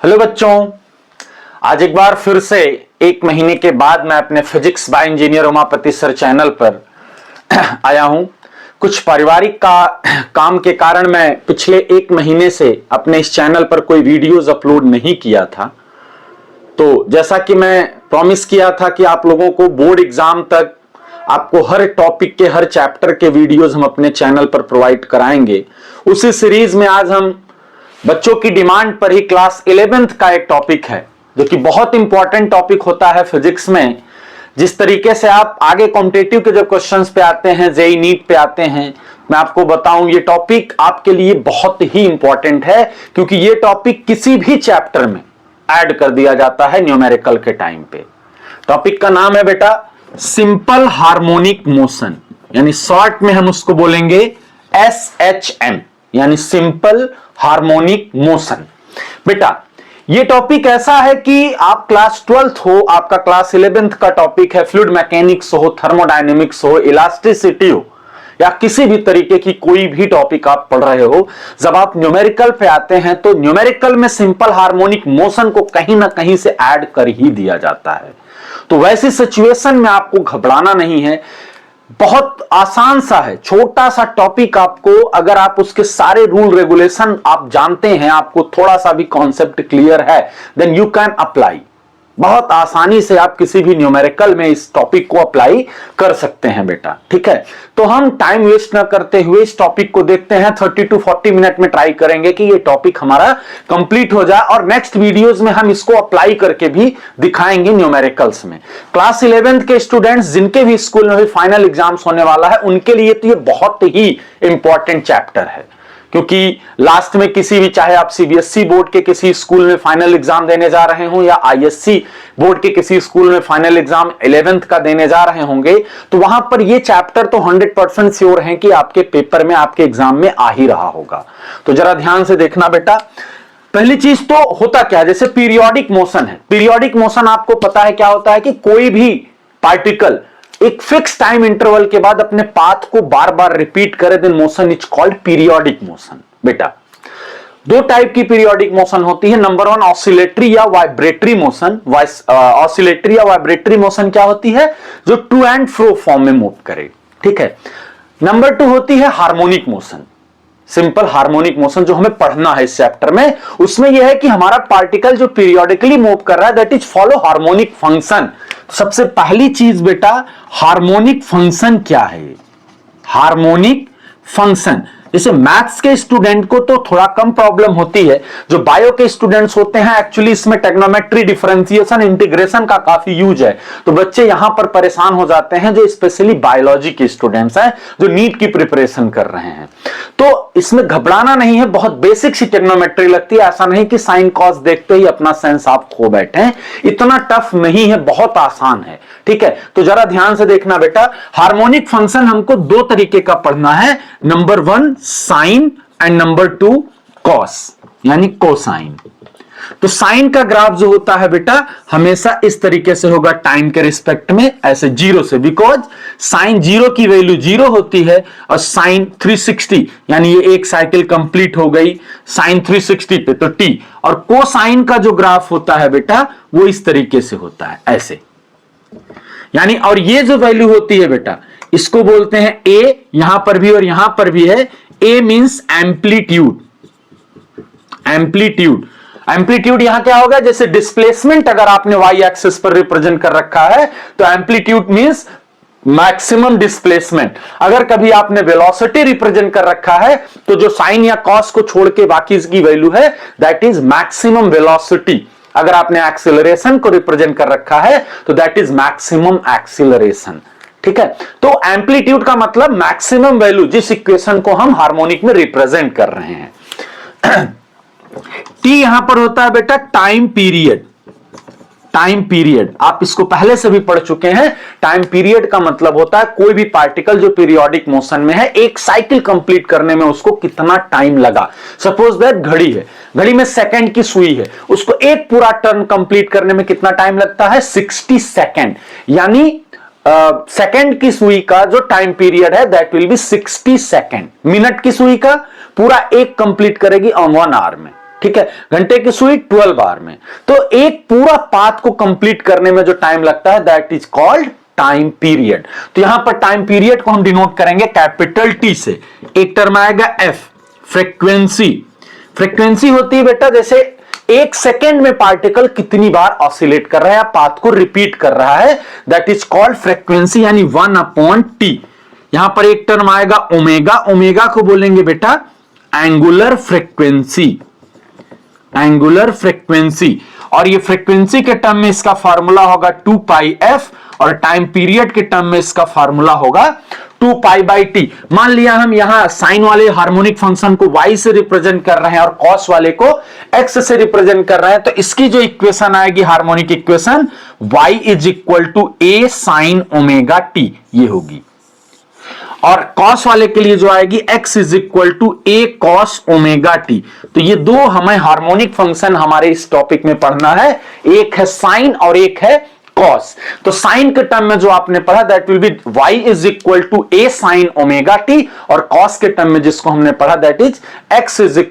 Hello बच्चों, आज एक बार फिर से एक महीने के बाद मैं अपने physics bye engineer Umapati sir channel पर आया हूं। कुछ पारिवारिक काम के कारण मैं पिछले एक महीने से अपने इस चैनल पर कोई वीडियोस अपलोड नहीं किया था। तो जैसा कि मैं प्रॉमिस किया था कि आप लोगों को बोर्ड एग्जाम तक आपको हर टॉपिक के हर चैप्टर के वीडियोस हम अपने चैनल पर प्रोवाइड कराएंगे, उसी सीरीज में आज हम बच्चों की डिमांड पर ही क्लास 11th का एक टॉपिक है जो कि बहुत इंपॉर्टेंट टॉपिक होता है फिजिक्स में। जिस तरीके से आप आगे कॉम्पिटिटिव के जब क्वेश्चंस पे आते हैं, जेईई नीट पे आते हैं, मैं आपको बताऊं ये टॉपिक आपके लिए बहुत ही इंपॉर्टेंट है, क्योंकि ये टॉपिक किसी भी चैप्टर में ऐड कर दिया जाता है न्यूमेरिकल के टाइम पे। टॉपिक का नाम है बेटा सिंपल हार्मोनिक मोशन, यानी शॉर्ट में हम उसको बोलेंगे SHM, यानी सिंपल हार्मोनिक मोशन। बेटा ये टॉपिक ऐसा है कि आप क्लास 12th हो, आपका क्लास 11th का टॉपिक है, फ्लूइड मैकेनिक्स हो, थर्मोडायनेमिक्स हो, इलास्टिसिटी हो, या किसी भी तरीके की कोई भी टॉपिक आप पढ़ रहे हो, जब आप न्यूमेरिकल पे आते हैं तो न्यूमेरिकल में सिंपल हार्मोनिक मोशन को कहीं ना कहीं से ऐड कर ही दिया जाता है। तो वैसी सिचुएशन में आपको घबराना नहीं है, बहुत आसान सा है, छोटा सा टॉपिक। आपको अगर आप उसके सारे रूल रेगुलेशन आप जानते हैं, आपको थोड़ा सा भी कॉन्सेप्ट क्लियर है, देन यू कैन अप्लाई। बहुत आसानी से आप किसी भी न्यूमेरिकल में इस टॉपिक को अप्लाई कर सकते हैं बेटा, ठीक है। तो हम टाइम वेस्ट ना करते हुए इस टॉपिक को देखते हैं। 30 to 40 मिनट में ट्राई करेंगे कि ये टॉपिक हमारा कंप्लीट हो जाए, और नेक्स्ट वीडियोस में हम इसको अप्लाई करके भी दिखाएंगे न्यूमेरिकल्स में। क्लास 11th के स्टूडेंट्स जिनके भी स्कूल में भी फाइनल एग्जाम्स होने वाला है, उनके लिए तो ये बहुत ही इंपॉर्टेंट चैप्टर है, क्योंकि लास्ट में किसी भी, चाहे आप सीबीएसई बोर्ड के किसी स्कूल में फाइनल एग्जाम देने जा रहे हो या आईएससी बोर्ड के किसी स्कूल में फाइनल एग्जाम 11th का देने जा रहे होंगे, तो वहां पर ये चैप्टर तो 100% श्योर है कि आपके पेपर में, आपके एग्जाम में आ ही रहा होगा। तो जरा ध्यान से देखना बेटा। पहली चीज तो होता क्या है, जैसे पीरियोडिक मोशन है। पीरियोडिक मोशन आपको पता है क्या होता है कि कोई भी पार्टिकल एक फिक्स टाइम इंटरवल के बाद अपने पाथ को बार बार रिपीट करे, then motion is called periodic motion. बेटा दो टाइप की पीरियोडिक मोशन होती है। नंबर 1 ऑसिलेटरी या वाइब्रेटरी मोशन। ऑसिलेटरी या वाइब्रेटरी मोशन क्या होती है? जो टू एंड फ्रो फॉर्म में मूव करे, ठीक है। नंबर 2 होती है harmonic motion, simple harmonic motion, जो हमें पढ़ना है इस चैप्टर में। उसमें यह है कि हमारा पार्टिकल जो पीरियोडिकली मूव कर रहा है, that is follow harmonic function. सबसे पहली चीज बेटा, हार्मोनिक फंक्शन क्या है? हार्मोनिक फंक्शन, जैसे मैथ्स के स्टूडेंट को तो थोड़ा कम प्रॉब्लम होती है, जो बायो के स्टूडेंट्स होते हैं एक्चुअली इसमें टेग्नोमेट्री, डिफरेंशिएशन, इंटीग्रेशन का काफी यूज है, तो बच्चे यहां पर परेशान हो जाते हैं, जो स्पेशली बायोलॉजी के स्टूडेंट्स हैं, जो नीट की प्रिपरेशन कर रहे हैं। तो इसमें घबराना नहीं है, बहुत बेसिक सी टेग्नोमेट्री लगती है। ऐसा नहीं कि साइन कॉस देखते ही अपना सेंस आप खो बैठे, इतना टफ नहीं है, बहुत आसान है, ठीक है। तो जरा ध्यान से देखना बेटा, हार्मोनिक फंक्शन हमको दो तरीके का पढ़ना है। Number 1 sine and number 2 cos, यानी कोसाइन। तो साइन का ग्राफ जो होता है बेटा हमेशा इस तरीके से होगा, टाइम के रिस्पेक्ट में, ऐसे 0 से, बिकॉज साइन 0 की वैल्यू 0 होती है, और साइन 360 यानी ये एक साइकिल कंप्लीट हो गई साइन 360 पे, तो t। और कोसाइन का जो ग्राफ होता है बेटा वो इस तरीके से होता है, ऐसे, यानी, और ये जो वैल्यू होती है बेटा इसको बोलते हैं a, यहां पर भी और यहां पर भी है। a means amplitude, amplitude. Amplitude यहां क्या होगा, जैसे डिस्प्लेसमेंट अगर आपने वाई एक्सिस पर रिप्रेजेंट कर रखा है, तो एम्पलीट्यूड मींस मैक्सिमम डिस्प्लेसमेंट। अगर कभी आपने वेलोसिटी रिप्रेजेंट कर रखा है, तो जो साइन या कॉस को छोड़ के बाकी इसकी वैल्यू है, दैट इज मैक्सिमम वेलोसिटी। अगर आपने एक्सीलरेशन को रिप्रेजेंट कर रखा है, तो दैट इज मैक्सिमम एक्सीलरेशन, ठीक है। तो एम्पलीट्यूड का मतलब मैक्सिमम वैल्यू, जिस इक्वेशन को हम हार्मोनिक में रिप्रेजेंट कर रहे हैं। टी यहां पर होता है बेटा टाइम पीरियड। टाइम पीरियड आप इसको पहले से भी पढ़ चुके हैं। टाइम पीरियड का मतलब होता है कोई भी पार्टिकल जो पीरियोडिक मोशन में है, एक साइकिल कंप्लीट करने में उसको कितना टाइम लगा। सपोज दैट घड़ी है, घड़ी में सेकंड की सुई है, उसको एक पूरा टर्न कंप्लीट करने में कितना टाइम लगता है? 60 सेकंड, यानी सेकंड की सुई का जो टाइम पीरियड है that will be 60 second. Minute की सुई का पूरा एक कंप्लीट करेगी ऑन 1 आवर में, ठीक है, घंटे की सुई 12 बार में। तो एक पूरा पाथ को कंप्लीट करने में जो टाइम लगता है that is called time period. तो यहां पर टाइम पीरियड को हम डिनोट करेंगे कैपिटल टी से। एक टर्म आएगा एफ, फ्रीक्वेंसी। फ्रीक्वेंसी होती है बेटा जैसे एक सेकेंड में पार्टिकल कितनी बार ऑसिलेट कर रहा है या पाथ को रिपीट कर रहा है, दैट इज कॉल्ड फ्रीक्वेंसी, यानी 1/t। यहां पर एक टर्म आएगा ओमेगा, ओमेगा को बोलेंगे बेटा एंगुलर फ्रीक्वेंसी, एंगुलर फ्रीक्वेंसी। और ये फ्रीक्वेंसी के टर्म में इसका फार्मूला होगा 2πf और टाइम पीरियड के टर्म में इसका फार्मूला होगा 2π/t। मान लिया हम यहां साइन वाले हार्मोनिक फंक्शन को y से रिप्रेजेंट कर रहे हैं और कॉस वाले को x से रिप्रेजेंट कर रहे हैं, तो इसकी जो इक्वेशन आएगी harmonic equation y = a sin ωt, ये होगी। और कॉस वाले के लिए जो आएगी x = a cos ωt। तो ये दो हमें हार्मोनिक फंक्शन हमारे इस टॉपिक में पढ़ना है, एक है साइन और एक है कॉस। तो साइन के टर्म में जो आपने पढ़ा that will be y = a sin ωt, और कॉस के टर्म में जिसको हमने पढ़ा that is x =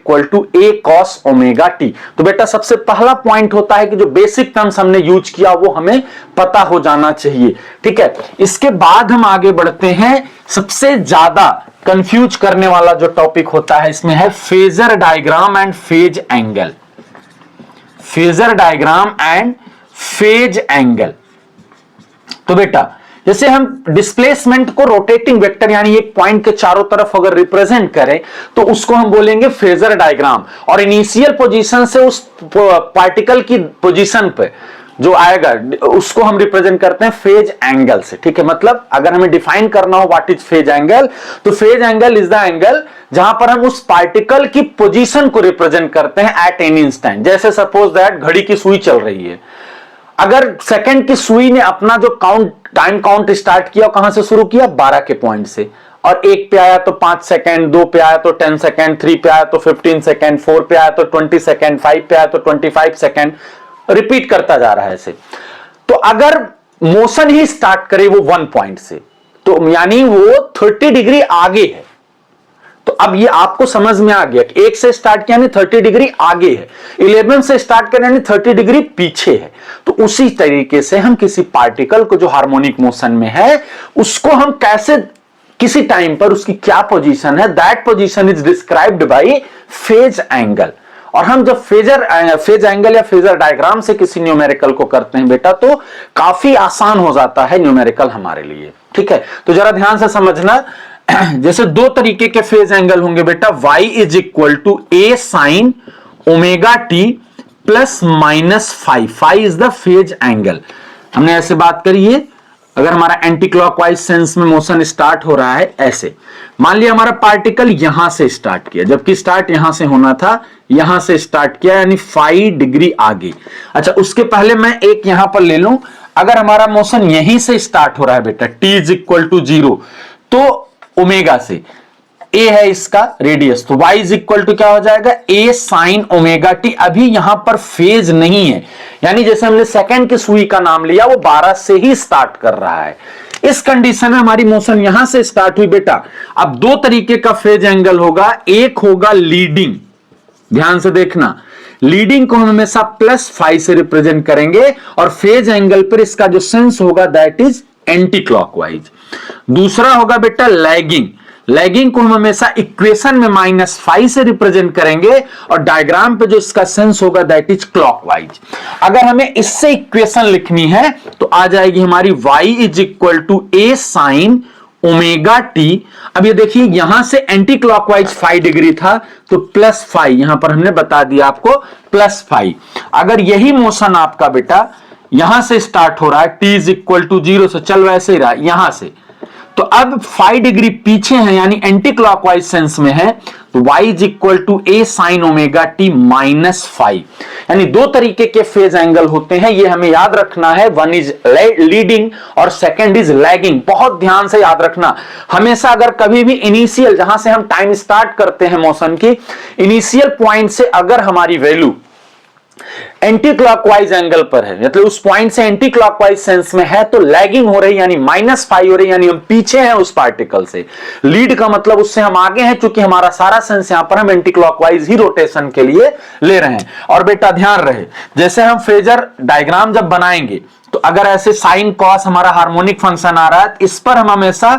a cos ωt। तो बेटा सबसे पहला पॉइंट होता है कि जो बेसिक टर्म्स हमने यूज किया वो हमें पता हो जाना चाहिए, ठीक है। इसके बाद हम आगे बढ़ते हैं। सबसे ज्यादा कंफ्यूज करने वाला जो टॉपिक होता है इसमें है phasor diagram and phase angle. Phasor diagram and phase angle. तो बेटा जैसे हम डिस्प्लेसमेंट को रोटेटिंग वेक्टर यानी एक पॉइंट के चारों तरफ अगर रिप्रेजेंट करें तो उसको हम बोलेंगे फेजर डायग्राम, और इनिशियल पोजीशन से उस पार्टिकल की पोजीशन पे जो आएगा उसको हम रिप्रेजेंट करते हैं फेज एंगल से, ठीक है। मतलब अगर हमें डिफाइन करना हो व्हाट इज फेज एंगल, तो phase angle is the angle जहां पर हम उस पार्टिकल की पोजीशन को रिप्रेजेंट करते हैं एट एनी इंस्टेंट। जैसे सपोज दैट घड़ी की सुई चल रही है, अगर सेकंड की सुई ने अपना जो टाइम काउंट स्टार्ट किया कहां से शुरू किया, 12 के पॉइंट से, और 1 पे आया तो 5 सेकंड, 2 पे आया तो 10 सेकंड, 3 पे आया तो 15 सेकंड, 4 पे आया तो 20 सेकंड, 5 पे आया तो 25 सेकंड, रिपीट करता जा रहा है ऐसे। तो अगर मोशन ही स्टार्ट करे वो 1 पॉइंट से, तो यानी वो 30 डिग्री आगे है। तो अब ये आपको समझ में आ गया कि 1 से स्टार्ट किया यानी 30 डिग्री आगे है, 11 से स्टार्ट किया यानी 30 डिग्री पीछे है। तो उसी तरीके से हम किसी पार्टिकल को जो हार्मोनिक मोशन में है उसको हम कैसे किसी टाइम पर उसकी क्या पोजीशन है, that position is described bye phase angle. और हम जब फेज एंगल या फेजर डायग्राम से किसी न्यूमेरिकल को करते हैं बेटा तो काफी आसान हो जाता है न्यूमेरिकल हमारे लिए, ठीक है। तो जरा ध्यान से समझना, जैसे दो तरीके के फेज एंगल होंगे बेटा, y = a sin ωt +- phi is the phase angle. हमने ऐसे बात करी है, अगर हमारा एंटी क्लॉकवाइज सेंस में मोशन स्टार्ट हो रहा है ऐसे, मान लिया हमारा पार्टिकल यहां से स्टार्ट किया, जबकि स्टार्ट यहां से होना था, यहां से स्टार्ट किया यानी 5 डिग्री आगे। अच्छा, उसके पहले मैं एक यहां पर ले लूं, अगर हमारा मोशन यहीं से स्टार्ट हो रहा है बेटा, t = 0, तो ओमेगा से, a है इसका रेडियस, तो y = क्या हो जाएगा, a sin ωt। अभी यहां पर फेज नहीं है, यानी जैसे हमने सेकंड की सुई का नाम लिया वो 12 से ही स्टार्ट कर रहा है। इस कंडीशन में हमारी मोशन यहां से स्टार्ट हुई बेटा। अब दो तरीके का फेज एंगल होगा, एक होगा लीडिंग, ध्यान से देखना, लीडिंग को हम हमेशा +phi से रिप्रेजेंट करेंगे, और फेज एंगल पर इसका जो सेंस होगा दैट इज एंटी क्लॉकवाइज। दूसरा होगा बेटा लैगिंग, लैगिंग को हम हमेशा इक्वेशन में -phi से रिप्रेजेंट करेंगे, और डायग्राम पे जो इसका सेंस होगा दैट इज क्लॉकवाइज। अगर हमें इससे इक्वेशन लिखनी है तो आ जाएगी हमारी y = a sin ωt। अब ये देखिए यहां से एंटी क्लॉकवाइज 5 डिग्री था तो +phi, यहां पर हमने बता दिया आपको +phi। अगर यही मोशन आपका बेटा यहां से स्टार्ट हो रहा है, t = 0 से चल वैसे ही रहा यहां से, तो अब 5 डिग्री पीछे है यानी एंटी क्लॉकवाइज सेंस में है, तो y = a sin ωt -phi। यानी दो तरीके के फेज एंगल होते हैं, ये हमें याद रखना है, वन इज लीडिंग और सेकंड इज लैगिंग। बहुत ध्यान से याद रखना, हमेशा अगर कभी भी इनिशियल जहां से हम टाइम स्टार्ट करते हैं मोशन की, इनिशियल पॉइंट से अगर हमारी वैल्यू एंटी क्लॉकवाइज एंगल पर है, मतलब उस पॉइंट से एंटी क्लॉकवाइज सेंस में है, तो लैगिंग हो रही यानी -5 हो रही, यानी हम पीछे हैं उस पार्टिकल से। लीड का मतलब उससे हम आगे हैं, क्योंकि हमारा सारा सेंस यहां पर हम एंटी क्लॉकवाइज ही रोटेशन के लिए ले रहे हैं। और बेटा ध्यान रहे, जैसे हम फेजर डायग्राम जब बनाएंगे तो अगर ऐसे साइन कॉस हमारा हार्मोनिक फंक्शन आ रहा है, इस पर हम हमेशा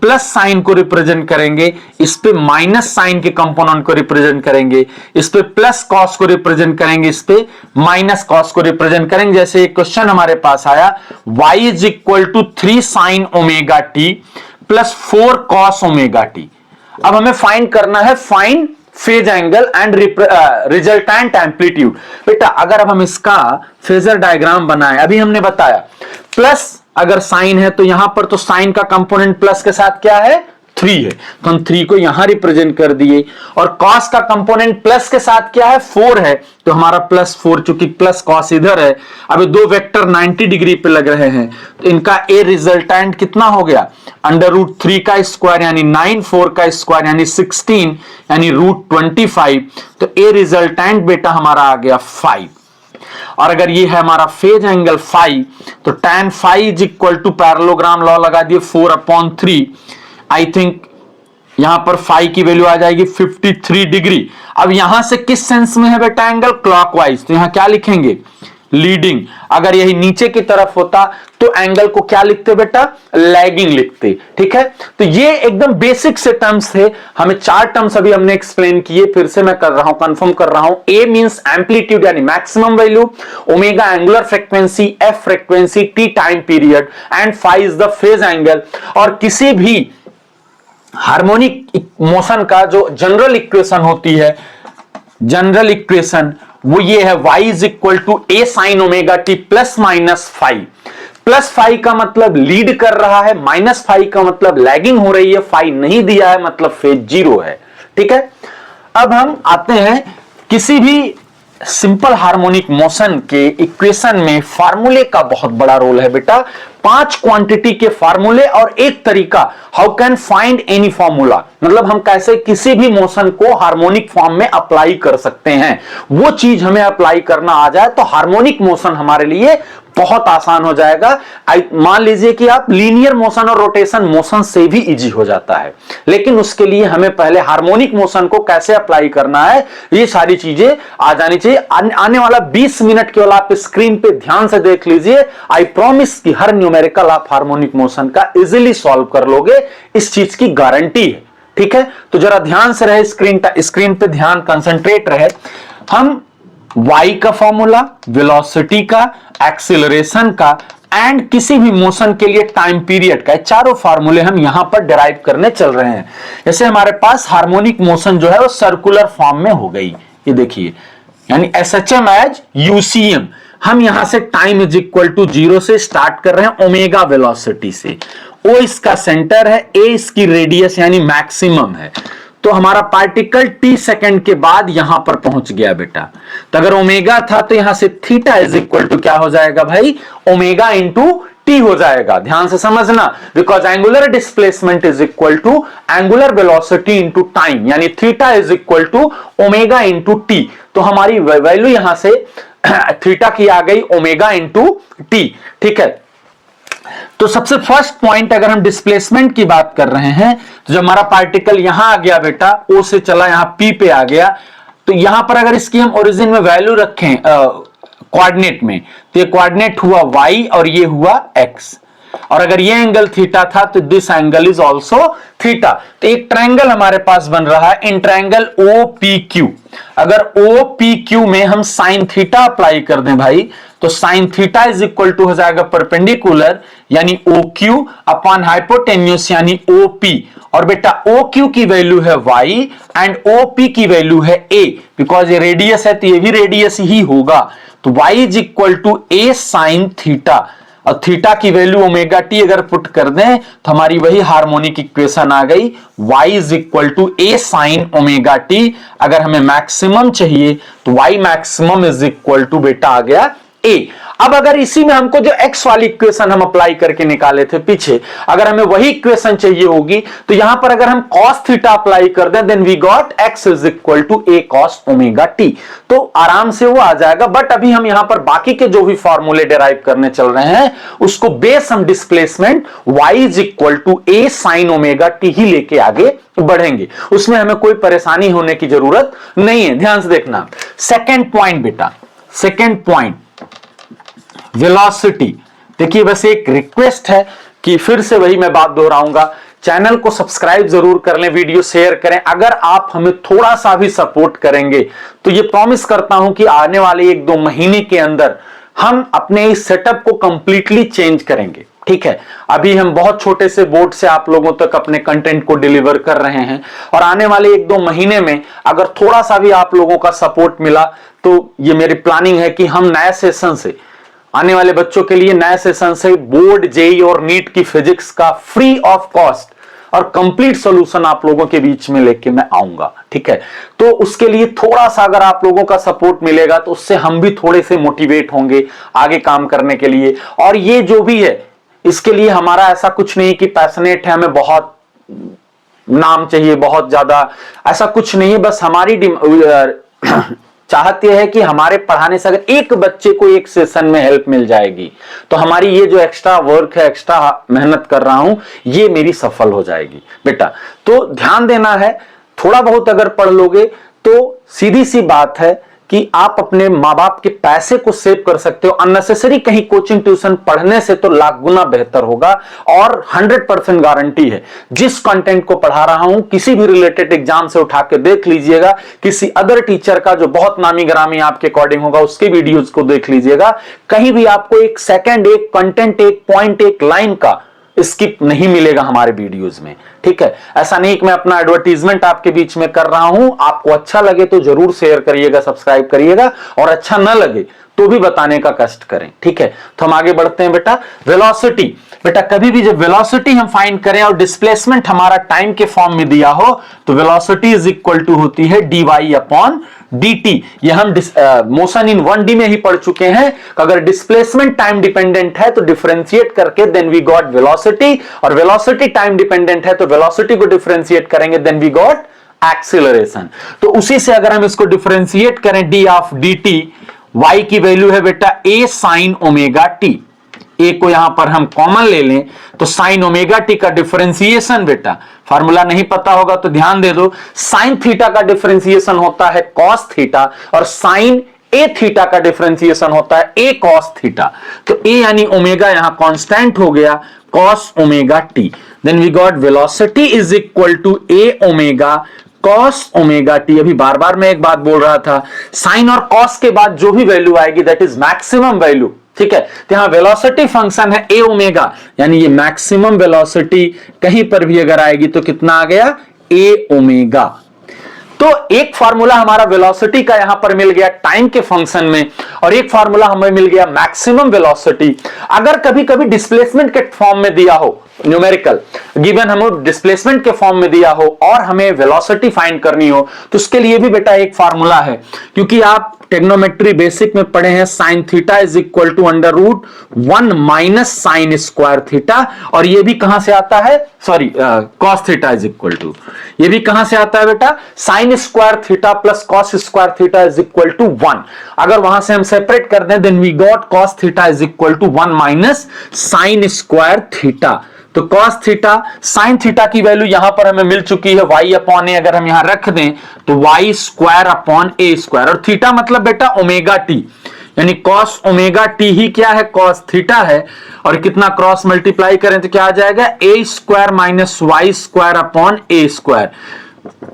प्लस साइन को रिप्रेजेंट करेंगे, इस पे माइनस साइन के कंपोनेंट को रिप्रेजेंट करेंगे, इस पे प्लस कॉस को रिप्रेजेंट करेंगे, इस पे माइनस कॉस को रिप्रेजेंट करेंगे। जैसे एक क्वेश्चन हमारे पास आया, y is equal to 3 sine omega T plus 4 cos omega T. अब हमें फाइंड करना है find phase angle and resultant amplitude. बेटा अगर अब हम इसका फेजर डायग्राम बनाएं, अभी हमने बताया प्लस अगर साइन है तो यहां पर तो साइन का कंपोनेंट प्लस के साथ क्या है, 3 है, तो हम 3 को यहां रिप्रेजेंट कर दिए। और कॉस का कंपोनेंट प्लस के साथ क्या है, 4 है, तो हमारा +4, चूंकि प्लस कॉस इधर है। अब दो वेक्टर 90 डिग्री पे लग रहे हैं, तो इनका ए रिजल्टेंट कितना हो गया, √3 का स्क्वायर यानी 9, 4 का स्क्वायर यानी 16 यानी √25। तो ए रिजल्टेंट बेटा हमारा आ गया 5। और अगर ये है हमारा फेज एंगल फाई, तो tan phi is equal to parallelogram law लगा दिए 4/3। आई थिंक यहां पर फाई की वैल्यू आ जाएगी 53 डिग्री। अब यहां से किस सेंस में है बेटा एंगल, क्लॉकवाइज, तो यहां क्या लिखेंगे, लीडिंग। अगर यही नीचे की तरफ होता तो एंगल को क्या लिखते बेटा, लैगिंग लिखते। ठीक है, तो ये एकदम बेसिक से टर्म्स थे, हमें 4 टर्म्स अभी हमने एक्सप्लेन किए, फिर से मैं कर रहा हूं, कंफर्म कर रहा हूं। ए मींस एम्पलीट्यूड यानी maximum value, omega angular frequency, F frequency, T time period, and phi is the phase angle. और किसी भी हार्मोनिक मोशन का जो जनरल इक्वेशन होती है, जनरल इक्वेशन वो ये है, y is equal to A sine omega T plus minus five. +5 का मतलब लीड कर रहा है, -5 का मतलब लैगिंग हो रही है, 5 नहीं दिया है मतलब फेज 0 है। ठीक है, अब हम आते हैं किसी भी सिंपल हार्मोनिक मोशन के इक्वेशन में फार्मूले का बहुत बड़ा रोल है बेटा। 5 क्वांटिटी के फार्मूले और एक तरीका, how can find any formula, मतलब हम कैसे किसी भी मोशन को हार्मोनिक फॉर्म में अप्लाई कर सकते हैं। वो चीज हमें अप्लाई करना आ जाए तो हार्मोनिक मोशन हमारे लिए बहुत आसान हो जाएगा। मान लीजिए कि आप लीनियर मोशन और रोटेशन मोशन से भी इजी हो जाता है, लेकिन उसके लिए हमें पहले हार्मोनिक मोशन को कैसे अप्लाई करना है, ये सारी चीजें आ जानी चाहिए। आने वाला 20 मिनट केवल आप स्क्रीन पे ध्यान से देख लीजिए, आई प्रॉमिस कि हर न्यूमेरिकल आप हार्मोनिक मोशन का इजीली सॉल्व कर लोगे, इस चीज की गारंटी है। ठीक है, तो जरा ध्यान से रहे, स्क्रीन पे ध्यान कंसंट्रेट रहे। हम y का फॉर्मूला, वेलोसिटी का, एक्सीलरेशन का एंड किसी भी मोशन के लिए टाइम पीरियड का, चारों फार्मूले हम यहां पर डिराइव करने चल रहे हैं। जैसे हमारे पास हार्मोनिक मोशन जो है वो सर्कुलर फॉर्म में हो गई, ये देखिए, यानी SHM एज UCM। हम यहां से टाइम इज इक्वल टू 0 से स्टार्ट कर रहे हैं, ओमेगा वेलोसिटी से। O इसका सेंटर है, A इसकी रेडियस यानी मैक्सिमम है, तो हमारा पार्टिकल t सेकंड के बाद यहां पर पहुंच गया बेटा। तो अगर ओमेगा था तो यहां से थीटा इज इक्वल टू क्या हो जाएगा भाई, ओमेगा इंटू टी हो जाएगा। ध्यान से समझना, because angular displacement is equal to angular velocity into time, यानी theta is equal to omega into T. तो हमारी वैल्यू यहां से थीटा की आ गई ओमेगा इंटू टी। ठीक है, तो सबसे फर्स्ट पॉइंट, अगर हम डिस्प्लेसमेंट की बात कर रहे हैं, तो जब हमारा पार्टिकल यहां आ गया बेटा, ओ से चला यहां पी पे आ गया, तो यहां पर अगर इसकी हम ओरिजिन में वैल्यू रखें कोऑर्डिनेट में, तो ये कोऑर्डिनेट हुआ y और ये हुआ x। और अगर ये एंगल थीटा था तो this angle is also theta. तो एक ट्रायंगल हमारे पास बन रहा है, इन ट्रायंगल OPQ। अगर OPQ में हम साइन थीटा अप्लाई कर दें भाई, तो sine theta is equal to हो जाएगा परपेंडिकुलर यानी OQ अपॉन हाइपोटेन्यूस यानी OP। और बेटा OQ की वैल्यू है y एंड OP की वैल्यू है a, बिकॉज ये रेडियस है तो ये भी रेडियस ही होगा। तो y is equal to a sine theta, और थीटा की वैल्यू ओमेगा टी अगर पुट कर दें तो हमारी वही हार्मोनिक इक्वेशन आ गई, y is equal to a sine omega T. अगर हमें मैक्सिमम चाहिए तो y maximum is equal to बेटा आ गया a। अब अगर इसी में हमको जो x वाली इक्वेशन हम अप्लाई करके निकाले थे पीछे, अगर हमें वही इक्वेशन चाहिए होगी तो यहां पर अगर हम cos थीटा अप्लाई कर दें, then we got x is equal to a cos omega t। तो आराम से वो आ जाएगा। बट अभी हम यहां पर बाकी के जो भी फॉर्मूले डिराइव करने चल रहे हैं उसको बेस हम displacement y is equal to a sin omega t ही लेके आगे बढ़ेंगे। उसमें हमें कोई परेशानी होने की जरूरत नहीं है। ध्यान से देखना सेकेंड पॉइंट बेटा, सेकेंड पॉइंट वेलोसिटी। देखिए बस एक रिक्वेस्ट है कि फिर से वही मैं बात दोहराऊंगा, चैनल को सब्सक्राइब जरूर कर लें, वीडियो शेयर करें। अगर आप हमें थोड़ा सा भी सपोर्ट करेंगे तो ये प्रॉमिस करता हूं कि आने वाले 1-2 महीने के अंदर हम अपने इस सेटअप को कंप्लीटली चेंज करेंगे। ठीक है, अभी हम बहुत छोटे से बोर्ड से आप लोगों तक अपने कंटेंट को डिलीवर कर रहे हैं और आने वाले 1-2 महीने में अगर थोड़ा सा भी आप लोगों का सपोर्ट मिला तो ये मेरी प्लानिंग है कि हम नए सेशन से, आने वाले बच्चों के लिए नए सेशन से बोर्ड, जेई और नीट की फिजिक्स का फ्री ऑफ कॉस्ट और कंप्लीट सॉल्यूशन आप लोगों के बीच में लेके मैं आऊंगा। ठीक है, तो उसके लिए थोड़ा सा अगर आप लोगों का सपोर्ट मिलेगा तो उससे हम भी थोड़े से मोटिवेट होंगे आगे काम करने के लिए। और ये जो भी है इसके लिए हमारा ऐसा कुछ नहीं कि पैशनेट है, हमें बहुत नाम चाहिए, बहुत ज्यादा, ऐसा कुछ नहीं है। बस हमारी चाहत यह है कि हमारे पढ़ाने से अगर एक बच्चे को एक सेशन में हेल्प मिल जाएगी तो हमारी ये जो एक्स्ट्रा वर्क है, एक्स्ट्रा मेहनत कर रहा हूं, ये मेरी सफल हो जाएगी बेटा। तो ध्यान देना है, थोड़ा बहुत अगर पढ़ लोगे तो सीधी सी बात है कि आप अपने माँ बाप के पैसे को सेव कर सकते हो। अननेसेसरी कहीं कोचिंग ट्यूशन पढ़ने से तो लाख गुना बेहतर होगा। और 100% गारंटी है, जिस कंटेंट को पढ़ा रहा हूं किसी भी रिलेटेड एग्जाम से उठा के देख लीजिएगा, किसी अदर टीचर का जो बहुत नामी ग्रामी आपके अकॉर्डिंग होगा उसके वीडियोज को देख लीजिएगा, कहीं भी आपको एक सेकंड, एक कंटेंट, एक पॉइंट, एक लाइन का स्किप नहीं मिलेगा हमारे वीडियोस में। ठीक है, ऐसा नहीं कि मैं अपना एडवर्टीजमेंट आपके बीच में कर रहा हूं। आपको अच्छा लगे तो जरूर शेयर करिएगा, सब्सक्राइब करिएगा, और अच्छा ना लगे तो भी बताने का कष्ट करें। ठीक है, तो हम आगे बढ़ते हैं बेटा। वेलोसिटी, बेटा कभी भी जब वेलोसिटी हम फाइंड करें और डिस्प्लेसमेंट हमारा टाइम के फॉर्म में दिया हो तो वेलोसिटी इज इक्वल टू होती है dy अपॉन dt। ये हम मोशन इन 1D में ही पढ़ चुके हैं। अगर डिस्प्लेसमेंट टाइम डिपेंडेंट है तो डिफरेंशिएट करके देन वी गॉट वेलोसिटी, और वेलोसिटी टाइम डिपेंडेंट है तो वेलोसिटी को डिफरेंशिएट करेंगे देन वी गॉट एक्सीलरेशन। तो उसी से अगर हम इसको डिफरेंशिएट करें d ऑफ dt, y की वैल्यू है बेटा a sin omega t। a को यहां पर हम कॉमन ले लें तो साइन ओमेगा टी का डिफरेंशिएशन, बेटा फार्मूला नहीं पता होगा तो ध्यान दे दो, साइन थीटा का डिफरेंशिएशन होता है कॉस थीटा और साइन ए थीटा का डिफरेंशिएशन होता है ए कॉस थीटा। तो ए यानी ओमेगा यहां कांस्टेंट हो गया cos omega T. Then we got velocity is equal to A omega cos omega T. अभी बार बार मैं एक बात बोल रहा था, साइन और कॉस के बाद जो भी वैल्यू आएगी दैट इज मैक्सिमम वैल्यू। ठीक है, तो यहां वेलोसिटी फंक्शन है ए ओमेगा, यानी ये मैक्सिमम वेलोसिटी कहीं पर भी अगर आएगी तो कितना आ गया ए ओमेगा। तो एक फार्मूला हमारा वेलोसिटी का यहां पर मिल गया टाइम के फंक्शन में, और एक फार्मूला हमें मिल गया मैक्सिमम वेलोसिटी। अगर कभी कभी डिस्प्लेसमेंट के फॉर्म में दिया हो, न्यूमेरिकल गिवन हमें डिस्प्लेसमेंट के फॉर्म में दिया हो और हमें वेलोसिटी फाइंड करनी हो तो उसके लिए भी बेटा एक फार्मूला है। क्योंकि आप टेक्नोमेट्री बेसिक में पढ़े हैं sine theta is equal to under root 1 minus sine square theta, और ये भी कहां से आता है, sorry cos theta is equal to, ये भी कहां से आता है बेटा, sine square theta plus cos square theta is equal to 1। अगर वहां से हम सेपरेट कर दें then we got cos theta is equal to 1 minus sine square theta. तो cos थीटा sin थीटा की वैल्यू यहां पर हमें मिल चुकी है y अपॉन ए, अगर हम यहां रख दें तो y square upon A square, और थीटा मतलब बेटा ओमेगा टी, यानी cos ओमेगा टी ही क्या है cos थीटा है, और कितना क्रॉस मल्टीप्लाई करें तो क्या आ जाएगा A square minus Y square upon A square.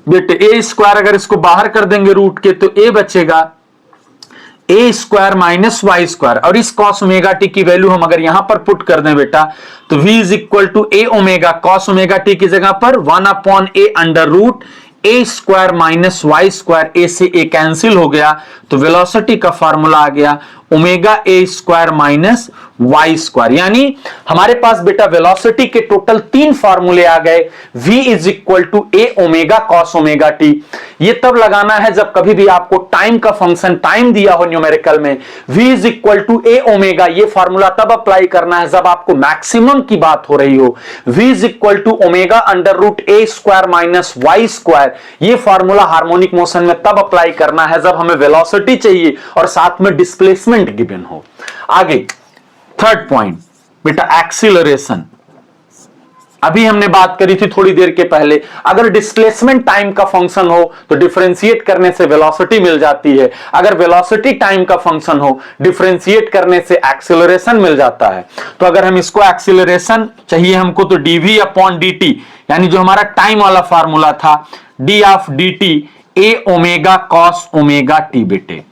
बेटे ए स्क्वायर अगर इसको बाहर कर देंगे रूट के तो ए बचेगा ए स्क्वायर माइनस वाई स्क्वायर, और इस कॉस ओमेगा टी की वैल्यू हम अगर यहां पर पुट कर दें बेटा तो v is equal to A omega cos omega T की जगह पर 1 upon A under root A square minus Y square, A से ए कैंसिल हो गया तो वेलोसिटी का फार्मूला आ गया omega A square minus Y square. यानी हमारे पास बेटा वेलोसिटी के टोटल 3 फार्मूले आ गए। v is equal to A omega cos omega T. ये तब लगाना है जब कभी भी आपको टाइम का फंक्शन टाइम दिया हो न्यूमेरिकल में। v is equal to A omega, ये फार्मूला तब अप्लाई करना है जब आपको मैक्सिमम की बात हो रही हो। v is equal to omega under root A square minus Y square, ये फार्मूला हार्मोनिक मोशन में तब अप्लाई करना है जब हमें वेलोसिटी चाहिए और साथ में डिस्प्लेसमेंट गिवन हो। आगे थर्ड पॉइंट बेटा एक्सीलरेशन। अभी हमने बात करी थी थोड़ी देर के पहले, अगर डिस्प्लेसमेंट टाइम का फंक्शन हो तो डिफरेंशिएट करने से वेलोसिटी मिल जाती है, अगर वेलोसिटी टाइम का फंक्शन हो डिफरेंशिएट करने से एक्सीलरेशन मिल जाता है। तो अगर हम इसको एक्सीलरेशन चाहिए हमको तो dv अपॉन dt, यानी जो हमारा टाइम वाला फार्मूला था d of dt A omega cos omega T बेटे।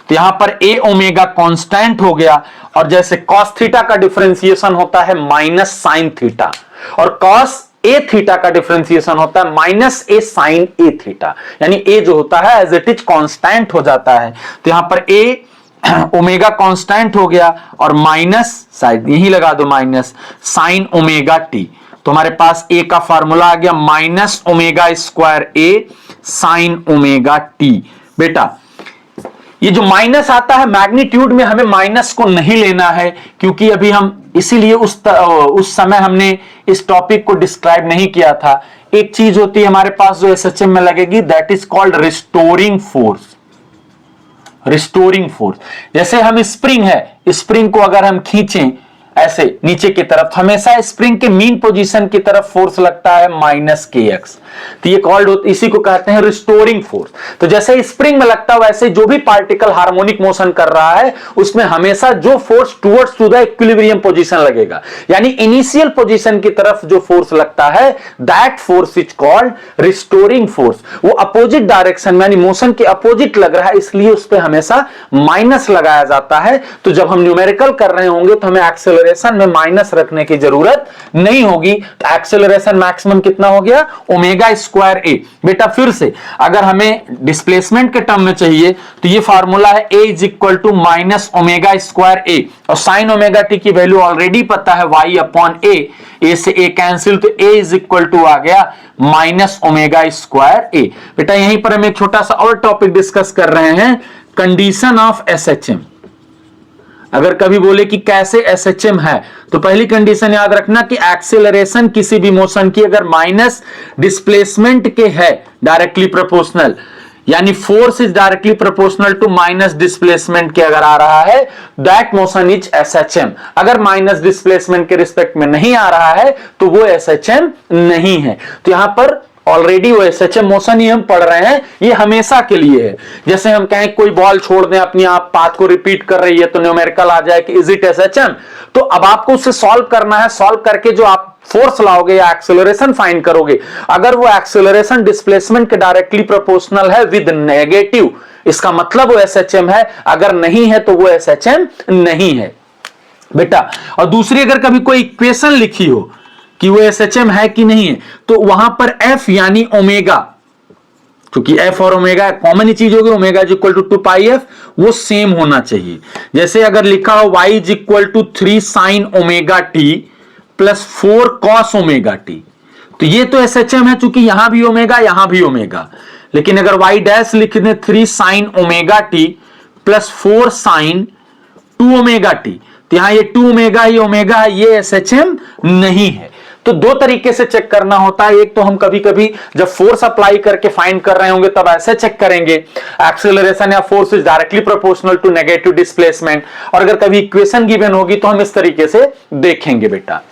तो यहां पर ए ओमेगा कांस्टेंट हो गया, और जैसे कॉस थीटा का डिफरेंशिएशन होता है माइनस साइन थीटा, और कॉस ए थीटा का डिफरेंशिएशन होता है माइनस ए साइन ए थीटा, यानी ए जो होता है एज इट इज कांस्टेंट हो जाता है। तो यहां पर ए ओमेगा कांस्टेंट हो गया और माइनस साइड यही लगा दो माइनस साइन ओमेगा टी। तो हमारे पास ए का फार्मूला आ गया माइनस ओमेगा स्क्वायर ए साइन ओमेगा टी। बेटा ये जो माइनस आता है मैग्नीट्यूड में हमें माइनस को नहीं लेना है, क्योंकि अभी हम इसीलिए उस समय हमने इस टॉपिक को डिस्क्राइब नहीं किया था। एक चीज होती है हमारे पास जो एसएचएम में लगेगी, that is called restoring force. Restoring force, जैसे हम स्प्रिंग है, स्प्रिंग को अगर हम खींचें ऐसे नीचे की तरफ, हमेशा स्प्रिंग के मीन पोजीशन की तरफ फोर्स लगता है माइनस के एक्स। तो ये कॉल्ड, इसी को कहते हैं रिस्टोरिंग फोर्स। तो जैसे स्प्रिंग में लगता है वैसे जो भी पार्टिकल हार्मोनिक मोशन कर रहा है उसमें हमेशा जो force towards to the equilibrium position लगेगा, यानी इनिशियल पोजीशन की तरफ जो फोर्स लगता है that force is called restoring force. वो अपोजिट डायरेक्शन यानी मोशन के अपोजिट लग रहा है, इसलिए उस पर हमेशा माइनस लगाया जाता है। तो जब हम न्यूमेरिकल कर रहे होंगे तो हमें एक्सेलरेशन में माइनस रखने की जरूरत नहीं होगी। तो एक्सेलरेशन मैक्सिमम कितना हो गया, ओमेगा स्क्वायर ए। बेटा फिर से अगर हमें डिस्प्लेसमेंट के टर्म में चाहिए तो ये फार्मूला है A is equal to minus omega square A, और साइन ओमेगा टी की वैल्यू ऑलरेडी पता है वाई अपॉन ए से ए कैंसिल, तो ए इज इक्वल टू आ गया माइनस ओमेगा स्क्वायर ए। बेटा यहीं पर हम एक छोटा सा और टॉपिक डिस्कस कर रहे हैं, कंडीशन ऑफ एसएचएम। अगर कभी बोले कि कैसे एसएचएम है तो पहली कंडीशन याद रखना कि एक्सेलरेशन किसी भी मोशन की अगर माइनस डिस्प्लेसमेंट के है डायरेक्टली प्रोपोर्शनल, यानी force is directly proportional to minus displacement के अगर आ रहा है दैट मोशन इज एसएचएम। अगर माइनस डिस्प्लेसमेंट के रिस्पेक्ट में नहीं आ रहा है तो वो एसएचएम नहीं है। तो यहां पर ऑलरेडी वो एसएचएम मोशन ही हम पढ़ रहे हैं, ये हमेशा के लिए है। जैसे हम कहें कोई बॉल छोड़ दें अपनी आप पाथ को रिपीट कर रही है तो न्यूमेरिकल आ जाए कि इज इट एसएचएम। तो अब आपको उससे सॉल्व करना है, सॉल्व करके जो आप फोर्स लाओगे या एक्सेलरेशन फाइंड करोगे, अगर वो एक्सेलरेशन डिस्प्लेसमेंट के डायरेक्टली प्रोपोर्शनल है विद नेगेटिव, इसका मतलब वो एसएचएम है, अगर नहीं है तो वो एसएचएम नहीं है बेटा। और दूसरी अगर कभी कोई इक्वेशन लिखी हो कि वो एसएचएम है कि नहीं है, तो वहां पर एफ यानी ओमेगा, क्योंकि एफ और ओमेगा कॉमन ही चीज होगी, omega is equal to 2 pi F, वो सेम होना चाहिए। जैसे अगर लिखा हो Y is equal to 3 sine omega T plus 4 cos omega T, तो ये तो एसएचएम है चूंकि यहां भी ओमेगा यहां भी ओमेगा। लेकिन अगर वाई डैश लिख दें 3 sine omega T plus 4 sine 2 omega T, तो यहां ये 2 ओमेगा ही ओमेगा है, ये एसएचएम नहीं है। तो दो तरीके से चेक करना होता है, एक तो हम कभी कभी जब फोर्स अप्लाई करके फाइंड कर रहे होंगे तब ऐसे चेक करेंगे एक्सेलरेशन या force is directly proportional to negative displacement, और अगर कभी इक्वेशन गिवन होगी तो हम इस तरीके से देखेंगे बेटा।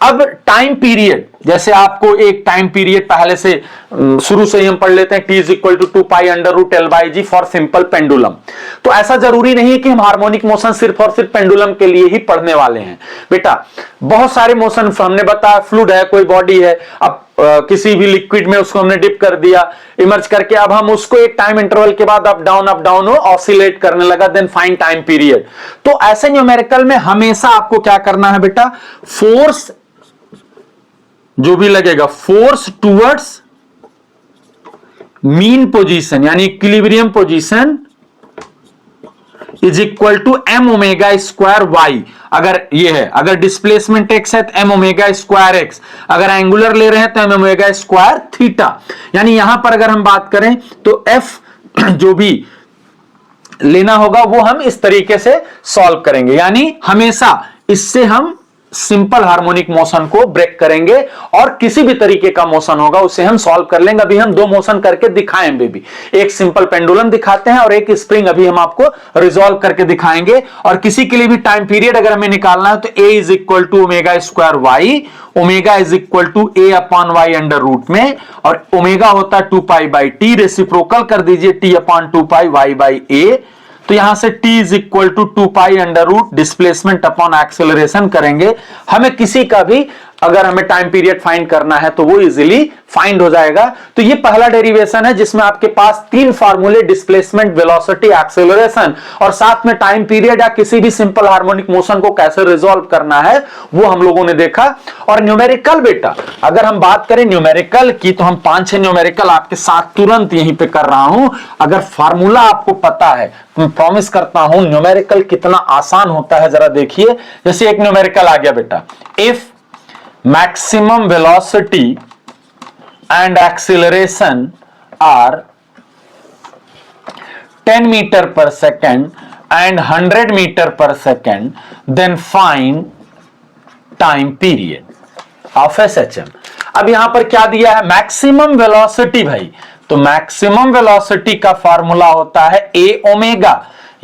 अब टाइम पीरियड, जैसे आपको एक टाइम पीरियड पहले से शुरू से ही हम पढ़ लेते हैं, t is equal to 2 pi under root L by G for simple pendulum. तो ऐसा जरूरी नहीं है कि हम हार्मोनिक मोशन सिर्फ और सिर्फ पेंडुलम के लिए ही पढ़ने वाले हैं बेटा। बहुत सारे मोशन हमने बताया, फ्लूइड है, कोई बॉडी है, अब किसी भी लिक्विड में उसको हमने डिप कर दिया, इमर्ज करके अब हम उसको एक टाइम इंटरवल के बाद अप डाउन हो ऑसिलेट करने लगा, देन फाइंड टाइम पीरियड। तो ऐसे न्यूमेरिकल में हमेशा आपको क्या करना है बेटा, फोर्स जो भी लगेगा फोर्स टुवर्ड्स मीन पोजीशन यानी equilibrium position is equal to M omega square Y. अगर ये है, अगर डिस्प्लेसमेंट एक्स है तो एम ओमेगा स्क्वायर एक्स, अगर एंगुलर ले रहे हैं तो एम ओमेगा स्क्वायर थीटा। यानी यहां पर अगर हम बात करें तो एफ जो भी लेना होगा वो हम इस तरीके से सॉल्व करेंगे, यानी हमेशा इससे हम सिंपल हार्मोनिक मोशन को ब्रेक करेंगे और किसी भी तरीके का मोशन होगा उसे हम सॉल्व कर लेंगे। अभी हम दो मोशन करके दिखाएं बेबी, एक सिंपल पेंडुलम दिखाते हैं और एक स्प्रिंग अभी हम आपको रिजॉल्व करके दिखाएंगे। और किसी के लिए भी टाइम पीरियड अगर हमें निकालना है तो a is equal to omega square Y, omega is equal to a upon Y under root में, और ओमेगा होता है 2 बाई टी, रेसिप्रोकल कर दीजिए t upon 2 Y by a। तो यहां से t is equal to 2 under root displacement upon acceleration करेंगे। हमें किसी का भी अगर हमें टाइम पीरियड फाइंड करना है तो वो इजीली फाइंड हो जाएगा। तो ये पहला डेरिवेशन है जिसमें आपके पास तीन फार्मूले, डिस्प्लेसमेंट, वेलोसिटी, एक्सेलरेशन, और साथ में टाइम पीरियड या किसी भी सिंपल हार्मोनिक मोशन को कैसे रिजॉल्व करना है वो हम लोगों ने देखा। और न्यूमेरिकल बेटा, अगर हम बात करें न्यूमेरिकल की तो हम 5-6 न्यूमेरिकल आपके साथ तुरंत यहीं पे कर रहा हूं। अगर फार्मूला आपको पता है तो मैं प्रॉमिस करता हूं न्यूमेरिकल कितना आसान होता है, जरा देखिए। जैसे एक न्यूमेरिकल आ गया बेटा, if maximum velocity and acceleration are 10 meter per second and 100 meter per second, then find time period of SHM। अब यहां पर क्या दिया है, मैक्सिमम वेलोसिटी भाई, तो मैक्सिमम वेलोसिटी का फॉर्मूला होता है a ओमेगा,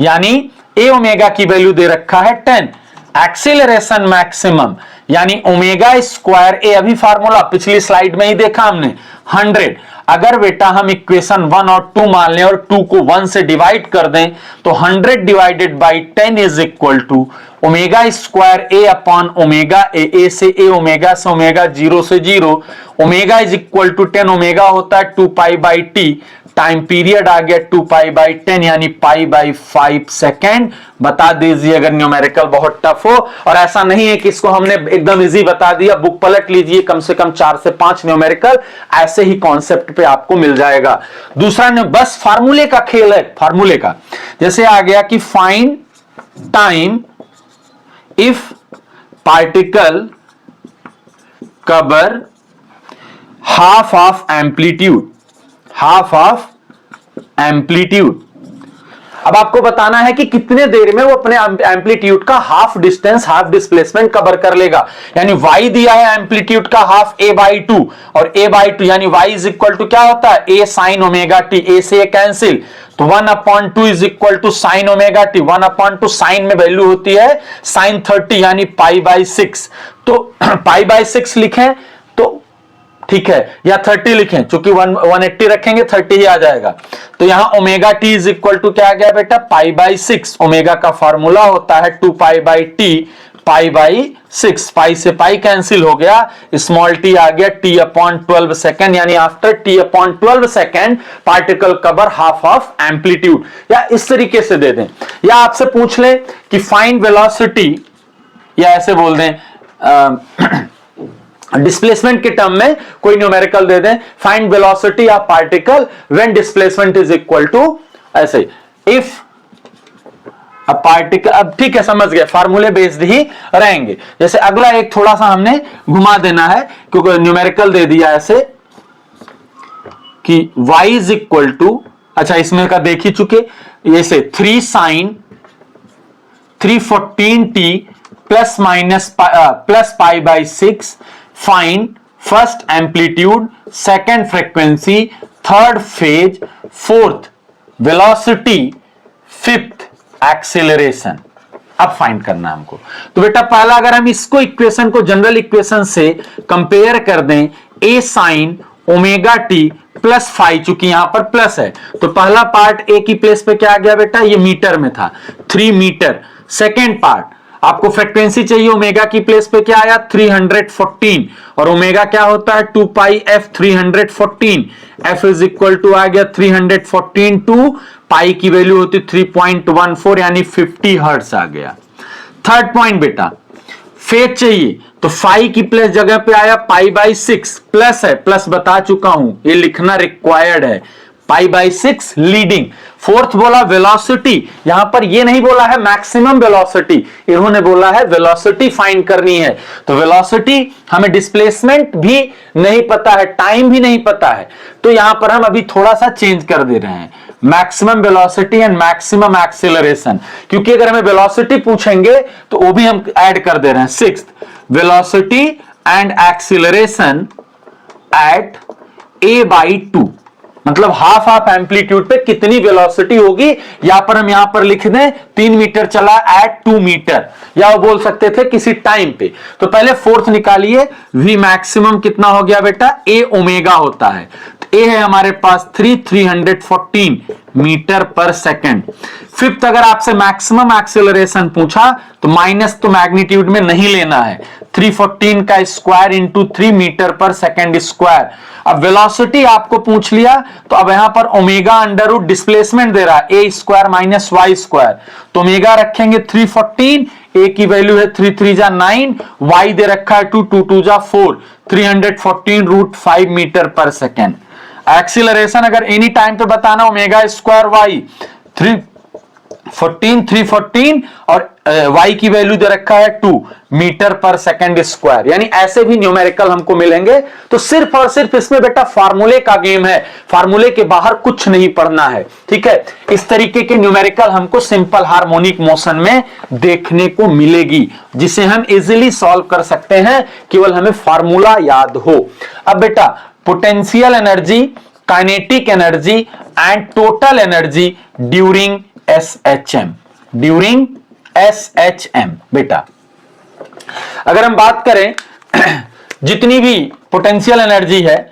यानी a ओमेगा की वैल्यू दे रखा है 10। एक्सीलरेशन मैक्सिमम यानी ओमेगा स्क्वायर ए, अभी फार्मूला पिछली स्लाइड में ही देखा हमने, 100। अगर बेटा हम इक्वेशन 1 और 2 मान लें और 2 को 1 से डिवाइड कर दें तो 100 divided by 10 is equal to omega square A upon omega A, A से ए, ओमेगा से ओमेगा, 0 से 0, omega is equal to 10, omega होता है 2 बाई टी, टाइम पीरियड आ गया 2 बाई 10 यानी पाई बाई 5 सेकेंड। बता दीजिए अगर न्यूमेरिकल बहुत टफ हो, और ऐसा नहीं है कि इसको हमने एकदम इजी बता दिया, बुक पलट लीजिए, कम से कम 4 से 5 न्यूमेरिकल ऐसे ही कॉन्सेप्ट पे आपको मिल जाएगा। दूसरा बस फार्मूले का खेल है, फार्मूले का। जैसे आ गया कि find time if particle cover half of amplitude, half of amplitude. अब आपको बताना है कि कितने देर में वो अपने एम्पलीट्यूड का half distance, half displacement cover कर लेगा। यानी y दिया है एम्पलीट्यूड का हाफ a बाई 2, और a बाई 2 यानी y इज इक्वल टू क्या होता है, a sine omega T, a से कैंसिल, तो 1/2 is equal to sine omega T, 1/2 sine में वैल्यू होती है साइन 30 यानी पाई बाई 6। तो पाई बाई 6 लिखें तो ठीक है, या 30 लिखें, चूंकि 180 रखेंगे 30 ही आ जाएगा। तो यहां omega T is equal to क्या आ गया बेटा, पाई बाई 6। ओमेगा का फॉर्मूला होता है 2 by T, pi by 6, pi से पाई कैंसिल हो गया, स्मॉल टी आ गया t अपॉन 12 सेकेंड, यानी after t upon 12 second particle cover half of amplitude. या इस तरीके से दे दें, या आपसे पूछ लें कि फाइंड वेलोसिटी, या ऐसे बोल दें डिस्प्लेसमेंट के टर्म में कोई न्यूमेरिकल दे दें, find velocity of particle when displacement is equal to, ऐसे इफ अ पार्टिकल। अब ठीक है, समझ गए, फार्मूले बेस्ड ही रहेंगे। जैसे अगला एक थोड़ा सा हमने घुमा देना है, क्योंकि न्यूमेरिकल दे दिया ऐसे कि y इज इक्वल टू, अच्छा इसमें का देख ही चुके, जैसे 3 sine 314t plus minus plus pi by 6, find first amplitude, second frequency, third phase, fourth velocity, fifth acceleration. अब फाइंड करना है हमको। तो बेटा पहला अगर हम इसको इक्वेशन को जनरल इक्वेशन से कंपेयर कर दें, a sine omega T plus five, चूंकि यहां पर प्लस है तो पहला पार्ट a की प्लेस पे क्या आ गया बेटा, ये मीटर में था 3 मीटर। सेकेंड पार्ट आपको फ्रीक्वेंसी चाहिए, ओमेगा की प्लेस पे क्या आया 314, और ओमेगा क्या होता है 2 pi f 314, f is equal to आ गया 314 टू पाई की वैल्यू होती 3.14 यानी 50 हर्ट्ज आ गया। थर्ड पॉइंट बेटा फेज चाहिए, तो फाइव की प्लेस जगह पे आया पाई बाई 6, प्लस है, प्लस बता चुका हूं, ये लिखना रिक्वायर्ड है, π/6 लीडिंग। फोर्थ बोला वेलोसिटी, यहां पर ये नहीं बोला है मैक्सिमम वेलोसिटी, इन्होंने बोला है वेलोसिटी फाइंड करनी है। तो वेलोसिटी हमें डिस्प्लेसमेंट भी नहीं पता है, टाइम भी नहीं पता है, तो यहां पर हम अभी थोड़ा सा चेंज कर दे रहे हैं, maximum velocity and maximum acceleration, क्योंकि अगर हमें वेलोसिटी पूछेंगे तो वो भी हम ऐड कर दे रहे हैं। Sixth, velocity and acceleration at a/2, मतलब हाफ हाफ एम्पलीट्यूड पे कितनी वेलोसिटी होगी, यहां पर हम यहां पर लिख दें 3 मीटर चला एट 2 मीटर, या वो बोल सकते थे किसी टाइम पे। तो पहले फोर्थ निकालिए, v मैक्सिमम कितना हो गया बेटा, a ओमेगा होता है, तो a है हमारे पास 314 मीटर पर सेकेंड। फिफ्थ, अगर आपसे मैक्सिमम एक्सेलरेशन पूछा तो माइनस तो मैग्नीट्यूड में नहीं लेना है, 314 का स्क्वायर इंटू 3 मीटर पर सेकेंड स्क्वायर। अब वेलोसिटी आपको पूछ लिया, तो अब यहां पर ओमेगा अंडर रूट डिस्प्लेसमेंट दे रहा है A square minus Y square, तो ओमेगा रखेंगे 314, ए की वैल्यू है 3 3 जा 9, वाई दे रखा है 2 2 2 जा 4, 314√5 मीटर पर सेकेंड। एक्सीलरेशन अगर एनी टाइम पे बताना, ओमेगा स्क्वायर वाई 314 और y की वैल्यू दे रखा है 2 मीटर पर सेकेंड स्क्वायर, यानी ऐसे भी न्यूमेरिकल हमको मिलेंगे। तो सिर्फ और सिर्फ इसमें बेटा फार्मूले का गेम है, फार्मूले के बाहर कुछ नहीं पढ़ना है, ठीक है। इस तरीके के न्यूमेरिकल हमको सिंपल हार्मोनिक मोशन में देखने को मिलेगी, जिसे हम इजीली सॉल्व कर सकते हैं, केवल हमें फार्मूला याद हो। अब बेटा potential energy, kinetic energy and total energy during SHM, during SHM। बेटा अगर हम बात करें जितनी भी पोटेंशियल एनर्जी है,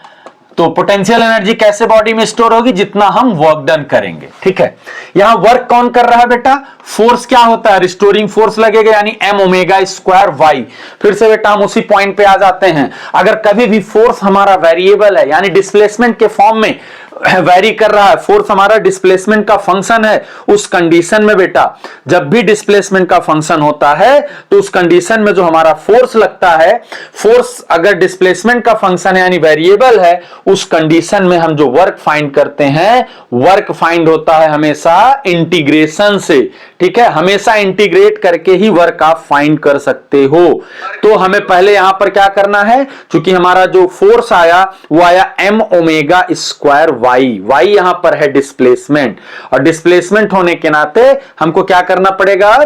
तो पोटेंशियल एनर्जी कैसे बॉडी में स्टोर होगी, जितना हम वर्क डन करेंगे, ठीक है। यहां वर्क कौन कर रहा है बेटा, फोर्स क्या होता है, रिस्टोरिंग फोर्स लगेगा, यानी m ओमेगा स्क्वायर वाई। फिर से बेटा हम उसी पॉइंट पे आ जाते हैं, अगर कभी भी फोर्स हमारा वेरिएबल है, यानी डिस्प्लेसमेंट के फॉर्म में वेरी कर रहा है, फोर्स हमारा डिस्प्लेसमेंट का फंक्शन है, उस कंडीशन में बेटा जब भी डिस्प्लेसमेंट का फंक्शन होता है, तो उस कंडीशन में जो हमारा फोर्स लगता है, फोर्स अगर डिस्प्लेसमेंट का फंक्शन है यानी वेरिएबल है, उस कंडीशन में हम जो वर्क फाइंड करते हैं, वर्क फाइंड होता है हमेशा इंटीग्रेशन से, ठीक है। हमेशा इंटीग्रेट करके ही वर्क आप फाइंड कर सकते हो। तो हमें पहले यहां पर क्या करना है, क्योंकि हमारा जो फोर्स आया वो आया m omega square Y, Y यहां पर है डिस्प्लेसमेंट, और डिस्प्लेसमेंट होने के नाते हमको क्या करना पड़ेगा,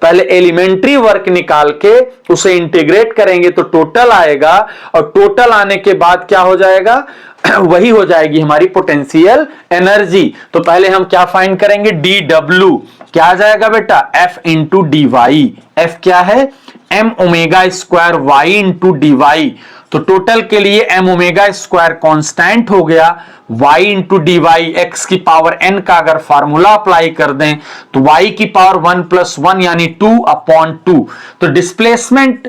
पहले एलिमेंट्री वर्क निकाल के उसे इंटीग्रेट करेंगे तो टोटल आएगा, और टोटल आने के बाद क्या हो जाएगा, वही हो जाएगी हमारी पोटेंशियल एनर्जी। तो पहले हम क्या फाइंड करेंगे, dw क्या आ जाएगा बेटा, f इंटू dy, f क्या है, m omega square y into dy। तो टोटल के लिए m ओमेगा स्क्वायर कॉन्स्टेंट हो गया, y into D Y, X की पावर n का अगर फार्मूला अप्लाई कर दें तो y की पावर 1 + 1 यानी 2/2। तो डिस्प्लेसमेंट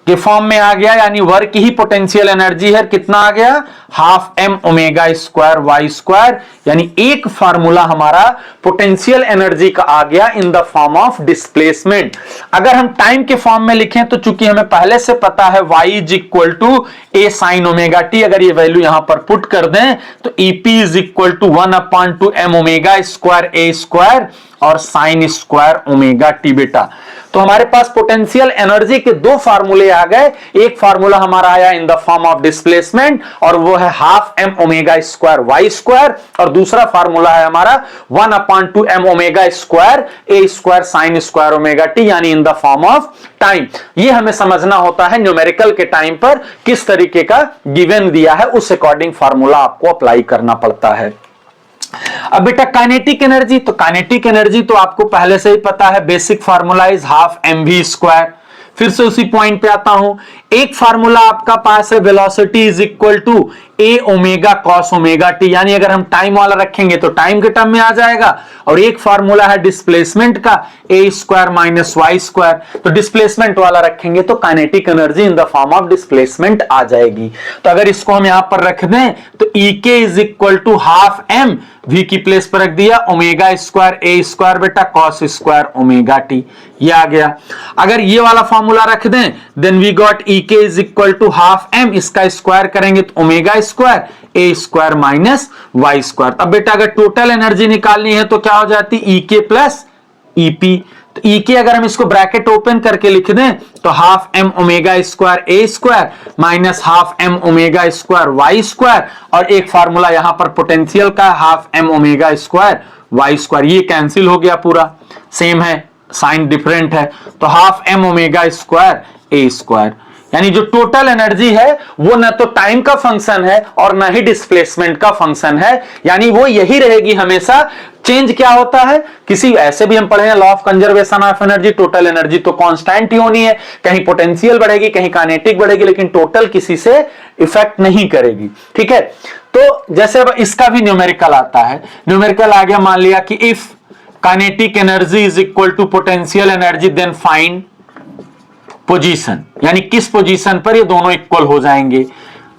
के फॉर्म में आ गया, यानी वर्क ही पोटेंशियल एनर्जी है, कितना आ गया, half m omega square Y square, यानी एक फार्मूला हमारा पोटेंशियल एनर्जी का आ गया in the form of displacement. अगर हम टाइम के फॉर्म में लिखें तो चूंकि हमें पहले से पता है y = a sin omega t, अगर ये वैल्यू यहां पर पुट कर दें तो EP = 1/2 m omega square a square और साइन स्क्वायर ओमेगा टी। बेटा तो हमारे पास पोटेंशियल एनर्जी के दो फार्मूले आ गए, एक फार्मूला हमारा आया in the form of displacement और वो है half m omega square Y square, और दूसरा फार्मूला है हमारा 1/2 m omega square a square sine square omega T, यानी in the form of time. ये हमें समझना होता है न्यूमेरिकल के टाइम पर किस तरीके का गिवन दिया है, उस अकॉर्डिंग फार्मूला आपको अप्लाई करना पड़ता है। अब बेटा काइनेटिक एनर्जी, तो काइनेटिक एनर्जी तो आपको पहले से ही पता है, basic formula is half mv square. फिर से उसी पॉइंट पे आता हूं, एक फार्मूला आपका पास है velocity is equal to a omega cos omega T, यानी अगर हम टाइम वाला रखेंगे तो टाइम के टर्म में आ जाएगा, और एक फार्मूला है डिस्प्लेसमेंट का a square minus Y square, तो डिस्प्लेसमेंट वाला रखेंगे तो kinetic energy in the form of displacement आ जाएगी। तो अगर इसको हम यहां पर रख दें तो ek is equal to half m, v की प्लेस पर रख दिया ओमेगा स्क्वायर a स्क्वायर बेटा कॉस स्क्वायर ओमेगा टी, ये आ गया। अगर ये वाला फार्मूला रख दें then we got ek is equal to half m, इसका स्क्वायर करेंगे तो omega square A square minus Y square. अब बेटा अगर टोटल एनर्जी निकालनी है तो क्या हो जाती, ई के प्लस ईपी। तो ई के अगर हम इसको ब्रैकेट ओपन करके लिख दें तो half M omega square A square minus half M omega square Y square, और एक फार्मूला यहां पर पोटेंशियल का half M omega square Y square. ये कैंसिल हो गया, पूरा सेम है, साइन डिफरेंट है, तो half M omega square A square. यानी जो टोटल एनर्जी है वो ना तो टाइम का फंक्शन है और ना ही डिस्प्लेसमेंट का फंक्शन है, यानी वो यही रहेगी हमेशा। चेंज क्या होता है, किसी ऐसे भी हम पढ़े हैं law of conservation of energy, total energy तो कांस्टेंट ही होनी है, कहीं पोटेंशियल बढ़ेगी कहीं काइनेटिक बढ़ेगी, लेकिन टोटल किसी से इफेक्ट नहीं करेगी। ठीक है, तो जैसे अब इसका भी न्यूमेरिकल आता है, न्यूमेरिकल आ गया, मान लिया कि if kinetic energy is equal to potential energy then find position, यानी किस पोजीशन पर ये दोनों इक्वल हो जाएंगे।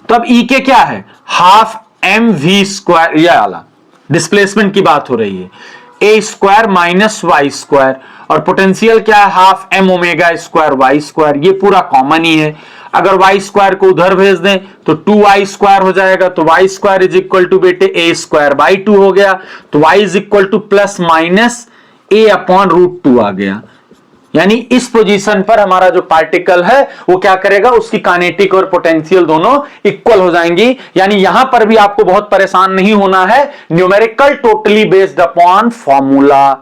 तो अब ई के क्या है, हाफ एम वी स्क्वायर, यह वाला डिस्प्लेसमेंट की बात हो रही है, A square minus Y square, और पोटेंशियल क्या है, half M omega square Y square. ये पूरा कॉमन ही है, अगर वाई स्क्वायर को उधर भेज दें तो 2y स्क्वायर हो जाएगा, तो Y square is equal to बेटे ए स्क्वायर बाई 2 हो गया, तो y is equal to plus minus A upon root 2 आ गया। यानी इस पोजीशन पर हमारा जो पार्टिकल है वो क्या करेगा, उसकी काइनेटिक और पोटेंशियल दोनों इक्वल हो जाएंगी। यानी यहां पर भी आपको बहुत परेशान नहीं होना है, numerical totally based upon formula.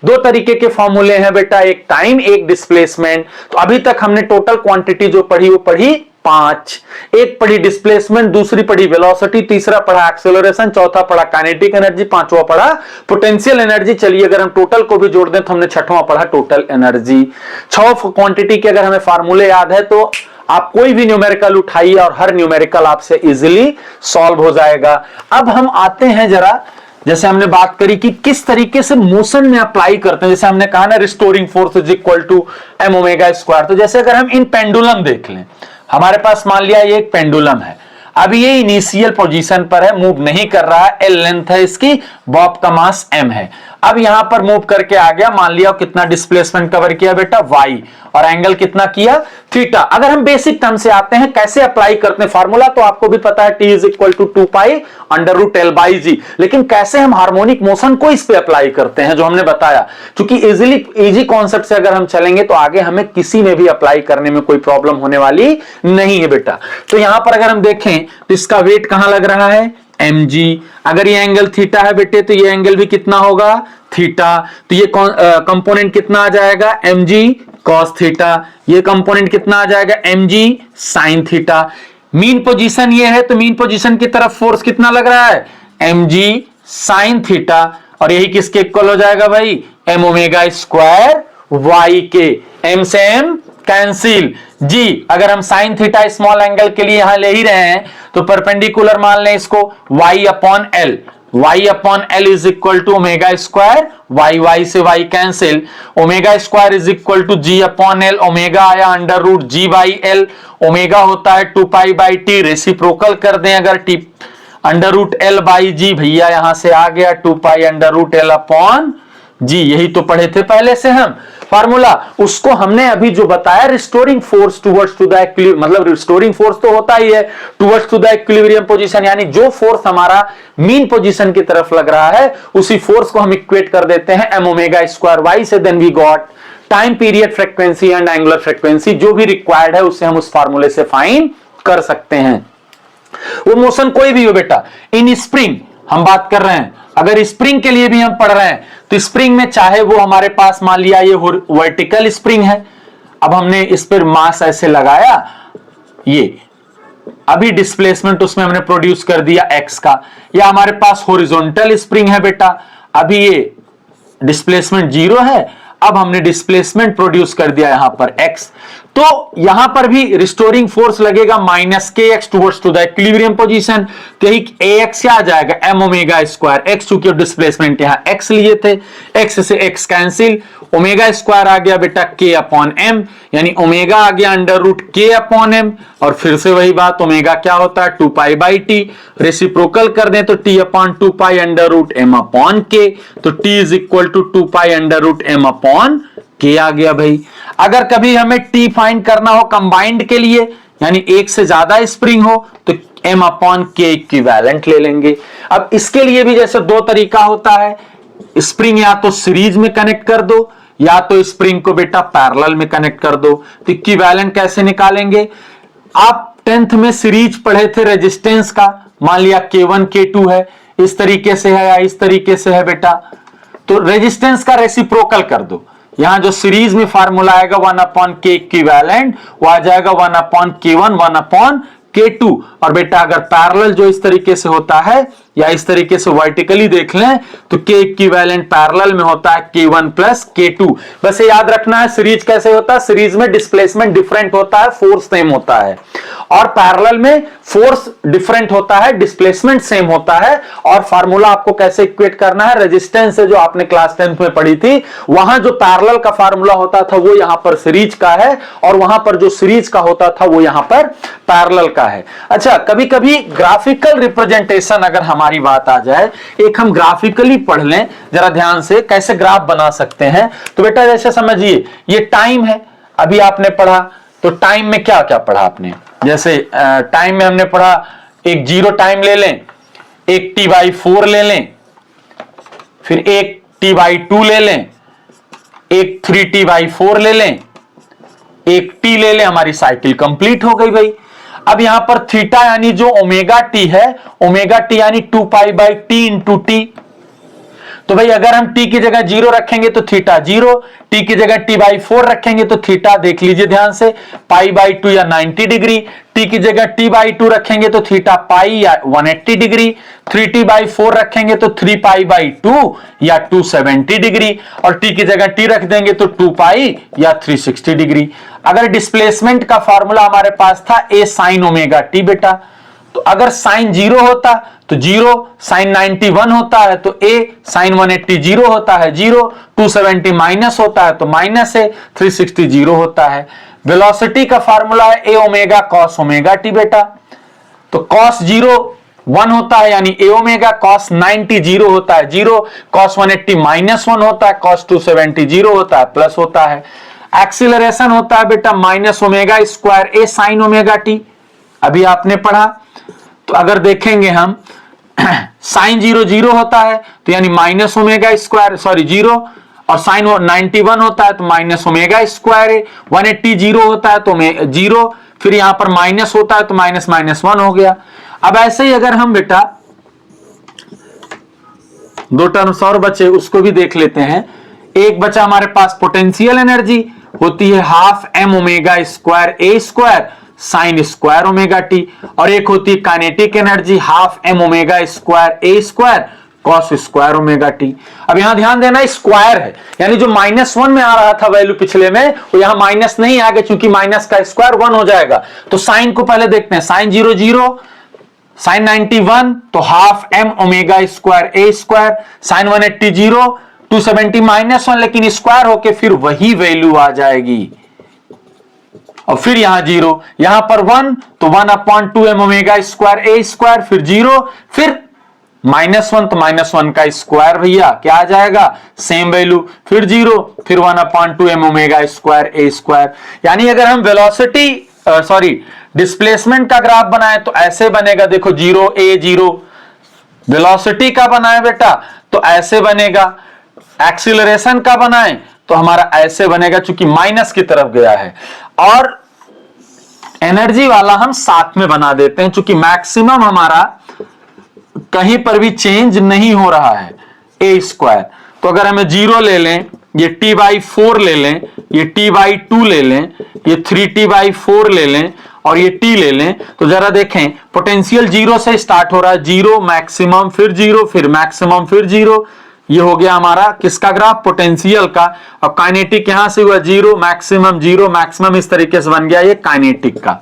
दो तरीके के फॉर्मूले हैं बेटा, एक टाइम एक डिस्प्लेसमेंट। तो अभी तक हमने टोटल क्वांटिटी जो पढ़ी वो पढ़ी 5, एक पढ़ी डिस्प्लेसमेंट, दूसरी पढ़ी वेलोसिटी, तीसरा पढ़ा एक्सेलरेशन, चौथा पढ़ा काइनेटिक एनर्जी, पांचवा पढ़ा पोटेंशियल एनर्जी। चलिए अगर हम टोटल को भी जोड़ दें तो हमने छठवां पढ़ा टोटल एनर्जी। 6 क्वांटिटी के अगर हमें फार्मूले याद है तो आप कोई भी न्यूमेरिकल उठाइए और हर न्यूमेरिकल आपसे इजीली सॉल्व हो जाएगा। अब हम आते हैं जरा, जैसे हमने बात करी कि किस तरीके से मोशन में अप्लाई करते हैं, जैसे हमने कहा ना restoring force is equal to M omega square. तो जैसे अगर हम इन पेंडुलम देख लें, हमारे पास मान लिया ये एक पेंडुलम है, अब ये इनिशियल पोजीशन पर है, मूव नहीं कर रहा है, एल लेंथ है इसकी, बॉब का मास एम है। अब यहां पर मूव करके आ गया, मान लिया कितना डिस्प्लेसमेंट कवर किया बेटा वाई, और एंगल कितना किया थीटा। अगर हम बेसिक टर्म से आते हैं कैसे अप्लाई करते हैं फार्मूला, तो आपको भी पता है T is equal to 2 pi under root L by G, लेकिन कैसे हम हार्मोनिक मोशन को इस पे अप्लाई करते हैं जो हमने बताया, क्योंकि इजी कॉन्सेप्ट से अगर हम चलेंगे तो आगे हमें किसी में भी अप्लाई करने में कोई प्रॉब्लम होने वाली नहीं है बेटा। तो यहां पर अगर हम देखें तो इसका वेट कहां लग रहा है, mg। अगर ये एंगल थीटा है बेटे तो ये एंगल भी कितना होगा, थीटा। तो ये कंपोनेंट कितना आ जाएगा, mg cos थीटा। ये कंपोनेंट कितना आ जाएगा, mg sin theta. Mean position ये है तो मीन पोजीशन की तरफ फोर्स कितना लग रहा है, mg sin थीटा, और यही किसके इक्वल हो जाएगा भाई, m ओमेगा स्क्वायर y के। m से m कैंसिल, जी अगर हम साइन थीटा स्मॉल एंगल के लिए यहां ले ही रहे हैं तो परपेंडिकुलर मान लें इसको y upon L, y upon L is equal to omega square y, y से y cancel, omega square is equal to g upon L, omega आया under root g by L, omega होता है 2 pi by T, reciprocal कर दें अगर T under root L by G, भैया यहां से आ गया 2 pi under root L upon G, यही तो पढ़े थे पहले से हम फार्मूला, उसको हमने अभी जो बताया restoring force towards to the equilibrium, मतलब रिस्टोरिंग फोर्स तो होता ही है towards to the equilibrium position, यानी जो फोर्स हमारा मीन पोजीशन की तरफ लग रहा है उसी फोर्स को हम इक्वेट कर देते हैं एम ओमेगा स्क्वायर वाई से। Then we got time period frequency and angular frequency, जो भी रिक्वायर्ड है उससे हम उस फार्मूले से फाइंड कर सकते हैं। वो मोशन कोई भी हो बेटा, इन स्प्रिंग हम बात कर रहे हैं, अगर स्प्रिंग के लिए भी हम पढ़ रहे हैं तो स्प्रिंग में चाहे वो हमारे पास मान लिया ये वर्टिकल स्प्रिंग है, अब हमने इस पर मास ऐसे लगाया, ये अभी डिस्प्लेसमेंट उसमें हमने प्रोड्यूस कर दिया x का, या हमारे पास हॉरिजॉन्टल स्प्रिंग है बेटा, अभी ये डिस्प्लेसमेंट 0 है, अब हमने डिस्प्लेसमेंट प्रोड्यूस कर दिया यहां पर x, तो यहां पर भी रिस्टोरिंग फोर्स लगेगा minus K X towards to the equilibrium position, तो ax क्या आ जाएगा, m ओमेगा स्क्वायर x, चूंकि डिस्प्लेसमेंट यहां x लिए थे, x से x कैंसिल, ओमेगा स्क्वायर आ गया बेटा k अपॉन m, यानी ओमेगा आ गया under root k upon m, और फिर से वही बात, ओमेगा क्या होता है 2 पाई बाई टी, रेसिप्रोकल कर दें तो t upon 2 pi under root m upon k, तो t is equal to 2 pi under root m upon k आ गया भाई। अगर कभी हमें t फाइंड करना हो कंबाइंड के लिए, यानी एक से ज्यादा स्प्रिंग हो, तो m अपॉन के इक्विवेलेंट ले लेंगे। अब इसके लिए भी जैसे दो तरीका होता है, स्प्रिंग या तो सीरीज में कनेक्ट कर दो या तो स्प्रिंग को बेटा पैरेलल में कनेक्ट कर दो। तो इक्विवेलेंट कैसे निकालेंगे? आप 10th में सीरीज पढ़े थे रेजिस्टेंस का, मान लिया K1 K2 है, इस तरीके से है या इस तरीके से है बेटा, तो रेजिस्टेंस का रेसिप्रोकल कर दो। यहां जो सीरीज में फार्मूला आएगा 1 अपॉन के इक्विवेलेंट, वो आ जाएगा 1 अपॉन K1 1 अपॉन K2। और बेटा अगर पैरेलल जो इस तरीके से होता है या इस तरीके से वर्टिकली देख लें तो K इक्विवेलेंट पैरेलल में होता है K1 प्लस K2। बस ये याद रखना है सीरीज कैसे होता है, सीरीज में डिस्प्लेसमेंट डिफरेंट होता है, फोर्स सेम होता है, और पैरेलल में फोर्स डिफरेंट होता है, डिस्प्लेसमेंट सेम होता है। और फार्मूला आपको कैसे इक्वेट करना है, रेजिस्टेंस से जो आपने क्लास 10th में पढ़ी थी, वहां जो पैरेलल का फार्मूला होता था वो यहां पर सीरीज का है, और वहां पर जो सीरीज का होता था वो यहां पर पैरेलल का है। अच्छा, कभी कभी ग्राफिकल रिप्रेजेंटेशन अगर हमारी बात आ जाए, एक हम ग्राफिकली पढ़ लें जरा ध्यान से, कैसे ग्राफ बना सकते हैं। तो बेटा जैसे समझिए ये टाइम है, अभी आपने पढ़ा, तो टाइम में क्या क्या पढ़ा आपने, जैसे टाइम में हमने पढ़ा एक 0 टाइम ले लें, एक T/4 ले लें, फिर एक T/2 ले लें, एक 3T/4 ले लें, एक T ले लें, हमारी साइकिल कंप्लीट हो गई भाई। अब यहां पर थीटा यानी जो ओमेगा टी है, ओमेगा टी यानी 2π/T इंटू टी। तो भाई अगर हम t की जगह 0 रखेंगे तो थीटा 0, t की जगह T/4 रखेंगे तो थीटा देख लीजिए ध्यान से π/2 या 90 डिग्री, t की जगह T/2 रखेंगे तो थीटा पाई या 180 डिग्री, 3T/4 रखेंगे तो 3π/2 या 270 डिग्री, और t की जगह t रख देंगे तो 2π या 360 डिग्री। अगर डिस्प्लेसमेंट का फॉर्मूला हमारे पास था a sin ओमेगा टी बेटा, तो अगर साइन 0 होता तो 0, साइन 91 होता है तो a, साइन 180 0 होता है 0, 270 माइनस होता है तो माइनस a, 360 0 होता है। वेलोसिटी का फार्मूला है a omega cos omega T बेटा, तो कॉस 0 1 होता है यानी a ओमेगा, कॉस 90 0 होता है 0, कॉस 180 माइनस 1 होता है, कॉस 270 0 होता है प्लस होता है। एक्सीलरेशन होता है बेटा minus omega square a sine omega T, अभी आपने पढ़ा। तो अगर देखेंगे हम साइन 0 0 होता है तो यानी माइनस ओमेगा स्क्वायर, सॉरी 0, और साइन 91 होता है तो माइनस ओमेगा स्क्वायर है, 180 0 होता है तो 0, फिर यहां पर माइनस होता है तो माइनस माइनस 1 हो गया। अब ऐसे ही अगर हम बेटा दो टर्म्स और बचे उसको भी देख लेते हैं। एक बचा हमारे पास पोटेंशियल एनर्जी होती है half m omega square a square sine square omega T, और एक होती है kinetic energy half m omega square a square cos square omega T. अब यहां ध्यान देना स्क्वायर है, यानी जो -1 में आ रहा था वैल्यू पिछले में, वो यहां माइनस नहीं आ गया क्योंकि माइनस का स्क्वायर 1 हो जाएगा। तो साइन को पहले देखते हैं, साइन 0 0, साइन 91 तो half m omega square a square, sine 180 0, 270 -1, लेकिन स्क्वायर होके फिर वही वैल्यू आ जाएगी, और फिर यहां 0, यहां पर 1 तो 1/2m omega square a square, फिर 0, फिर -1 तो -1 का स्क्वायर भैया क्या आ जाएगा, सेम वैल्यू, फिर 0, फिर 1/2m omega square a square. यानी अगर हम वेलोसिटी सॉरी डिस्प्लेसमेंट का ग्राफ बनाए तो ऐसे बनेगा, देखो 0 a 0। वेलोसिटी का बनाए बेटा तो ऐसे बनेगा, एक्सीलरेशन का बनाए तो हमारा ऐसे बनेगा चूंकि माइनस की तरफ गया है, और एनर्जी वाला हम साथ में बना देते हैं चूंकि मैक्सिमम हमारा कहीं पर भी चेंज नहीं हो रहा है a स्क्वायर। तो अगर हमें 0 ले लें, ये T/4 ले लें, ये T/2 ले लें, ये 3T/4 ले लें और ये T ले लें, तो जरा देखें पोटेंशियल 0 से स्टार्ट हो रहा है, 0 मैक्सिमम, फिर 0, फिर मैक्सिमम, फिर 0। ये हो गया हमारा किसका ग्राफ, पोटेंशियल का। अब काइनेटिक यहां से हुआ 0 मैक्सिमम, इस तरीके से बन गया ये काइनेटिक का।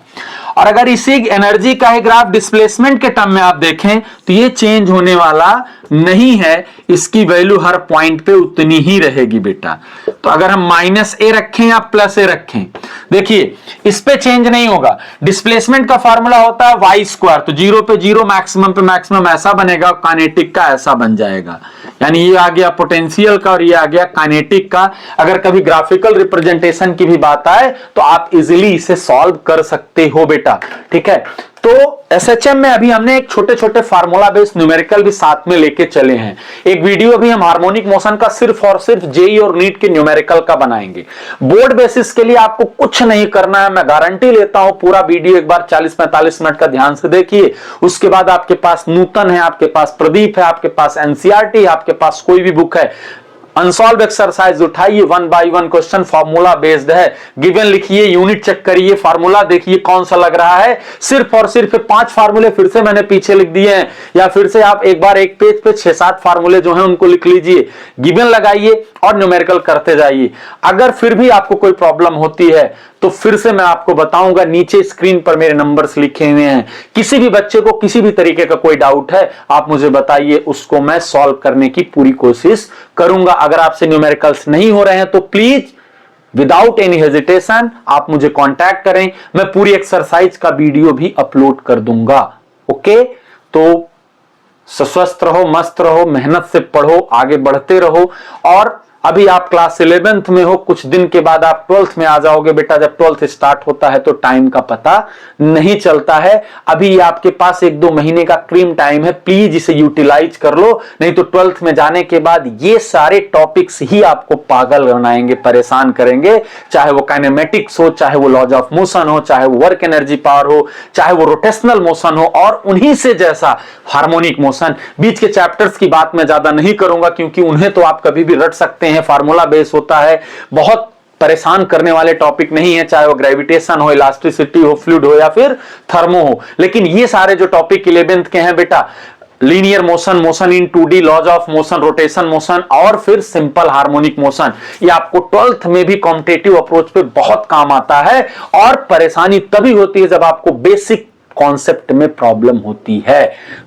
और अगर इसी एनर्जी का ही ग्राफ डिस्प्लेसमेंट के टर्म में आप देखें तो ये चेंज होने वाला नहीं है, इसकी वैल्यू हर पॉइंट पे उतनी ही रहेगी बेटा। तो अगर हम -a रखें या +a रखें, देखिए इस पे चेंज नहीं होगा। डिस्प्लेसमेंट का फार्मूला होता है y स्क्वायर, तो 0 पे 0, मैक्सिमम पे मैक्सिमम ऐसा बनेगा, काइनेटिक का ऐसा बन जाएगा। यानी ये आ गया पोटेंशियल का और ये आ गया काइनेटिक का। अगर कभी ग्राफिकल रिप्रेजेंटेशन की भी बात आए तो आप इजीली इसे सॉल्व कर सकते हो बेटा, ठीक है। तो एसएचएम में अभी हमने एक छोटे छोटे फार्मूला बेस्ड न्यूमेरिकल भी साथ में लेके चले हैं। एक वीडियो अभी हम हार्मोनिक मोशन का सिर्फ और सिर्फ जेई और नीट के न्यूमेरिकल का बनाएंगे। बोर्ड बेसिस के लिए आपको कुछ नहीं करना है, मैं गारंटी लेता हूं। पूरा वीडियो एक बार 40-45 मिनट का ध्यान से देखिए। उसके बाद आपके पास नूतन है, आपके पास प्रदीप है, आपके पास एनसीईआरटी, आपके पास कोई भी बुक है, अनसॉल्व एक्सरसाइज उठाइए, 1 बाय 1 क्वेश्चन फॉर्मूला बेस्ड है। गिवन लिखिए, यूनिट चेक करिए, फार्मूला देखिए कौन सा लग रहा है। सिर्फ और सिर्फ 5 फार्मूले फिर से मैंने पीछे लिख दिए हैं, या फिर से आप एक बार एक पेज पे 6-7 फार्मूले जो हैं उनको लिख लीजिए, गिवन लगाइए और न्यूमेरिकल करते जाइए। अगर फिर भी आपको कोई प्रॉब्लम होती है तो फिर से मैं आपको बताऊंगा, नीचे स्क्रीन पर मेरे नंबर्स लिखे हुए हैं। किसी भी बच्चे को किसी भी तरीके का कोई डाउट है, आप मुझे बताइए, उसको मैं सॉल्व करने की पूरी कोशिश करूंगा। अगर आपसे न्यूमेरिकल्स नहीं हो रहे हैं तो प्लीज विदाउट एनी हेजिटेशन आप मुझे कांटेक्ट करें, मैं पूरी एक्सरसाइज का वीडियो भी अपलोड कर दूंगा। ओके, तो स्वस्थ रहो, मस्त रहो, मेहनत से पढ़ो, आगे बढ़ते रहो। और अभी आप क्लास 11th में हो, कुछ दिन के बाद आप 12th में आ जाओगे। बेटा जब 12th स्टार्ट होता है तो टाइम का पता नहीं चलता है। अभी आपके पास 1-2 महीने का क्रीम टाइम है, प्लीज इसे यूटिलाइज कर लो, नहीं तो 12th में जाने के बाद ये सारे टॉपिक्स ही आपको पागल बनाएंगे, परेशान करेंगे। चाहे वो काइनेमेटिक्स हो, चाहे वो लॉज ऑफ मोशन हो, चाहे वो वर्क एनर्जी पावर हो, चाहे वो रोटेशनल मोशन हो, और उन्हीं से जैसा हार्मोनिक मोशन। बीच के चैप्टर्स की बात मैं ज्यादा नहीं करूंगा क्योंकि उन्हें तो आप कभी भी रट सकते हैं, फार्मूला बेस होता है, बहुत परेशान करने वाले टॉपिक नहीं है, चाहे वो ग्रेविटेशन हो, इलास्टिसिटी हो, फ्लूइड हो या फिर थर्मो हो। लेकिन ये सारे जो टॉपिक 11th के हैं बेटा, linear motion, motion in 2D, laws of motion, rotation motion और फिर सिंपल हार्मोनिक मोशन, ये आपको 12th में भी कॉम्पिटिटिव अप्रोच पे बहुत काम आता है। और परेशानी तभी होती है जब आपको बेसिक कॉन्सेप्ट में प्रॉब्लम होती है।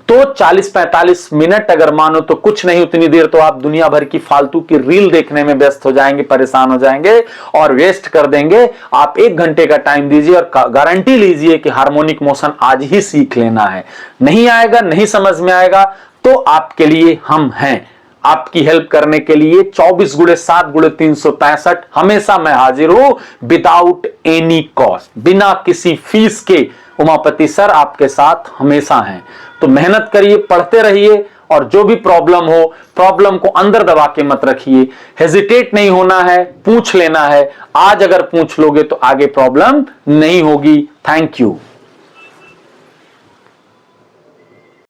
तो 40-45 मिनट अगर मानो तो कुछ नहीं, उतनी देर तो आप दुनिया भर की फालतू की रील देखने में व्यस्त हो जाएंगे, परेशान हो जाएंगे और वेस्ट कर देंगे। आप 1 घंटे का टाइम दीजिए और गारंटी लीजिए कि हार्मोनिक मोशन आज ही सीख लेना है। नहीं आएगा, नहीं समझ में आएगा तो आपके लिए हम हैं, आपकी हेल्प करने के लिए 24x7x363 हमेशा मैं हाजिर हूं, विदाउट एनी कॉस्ट, बिना किसी फीस के। उमापति सर आपके साथ हमेशा हैं। तो मेहनत करिए, पढ़ते रहिए, और जो भी प्रॉब्लम हो, प्रॉब्लम को अंदर दबा के मत रखिए, हेजिटेट नहीं होना है, पूछ लेना है। आज अगर पूछ लोगे तो आगे प्रॉब्लम नहीं होगी। Thank you.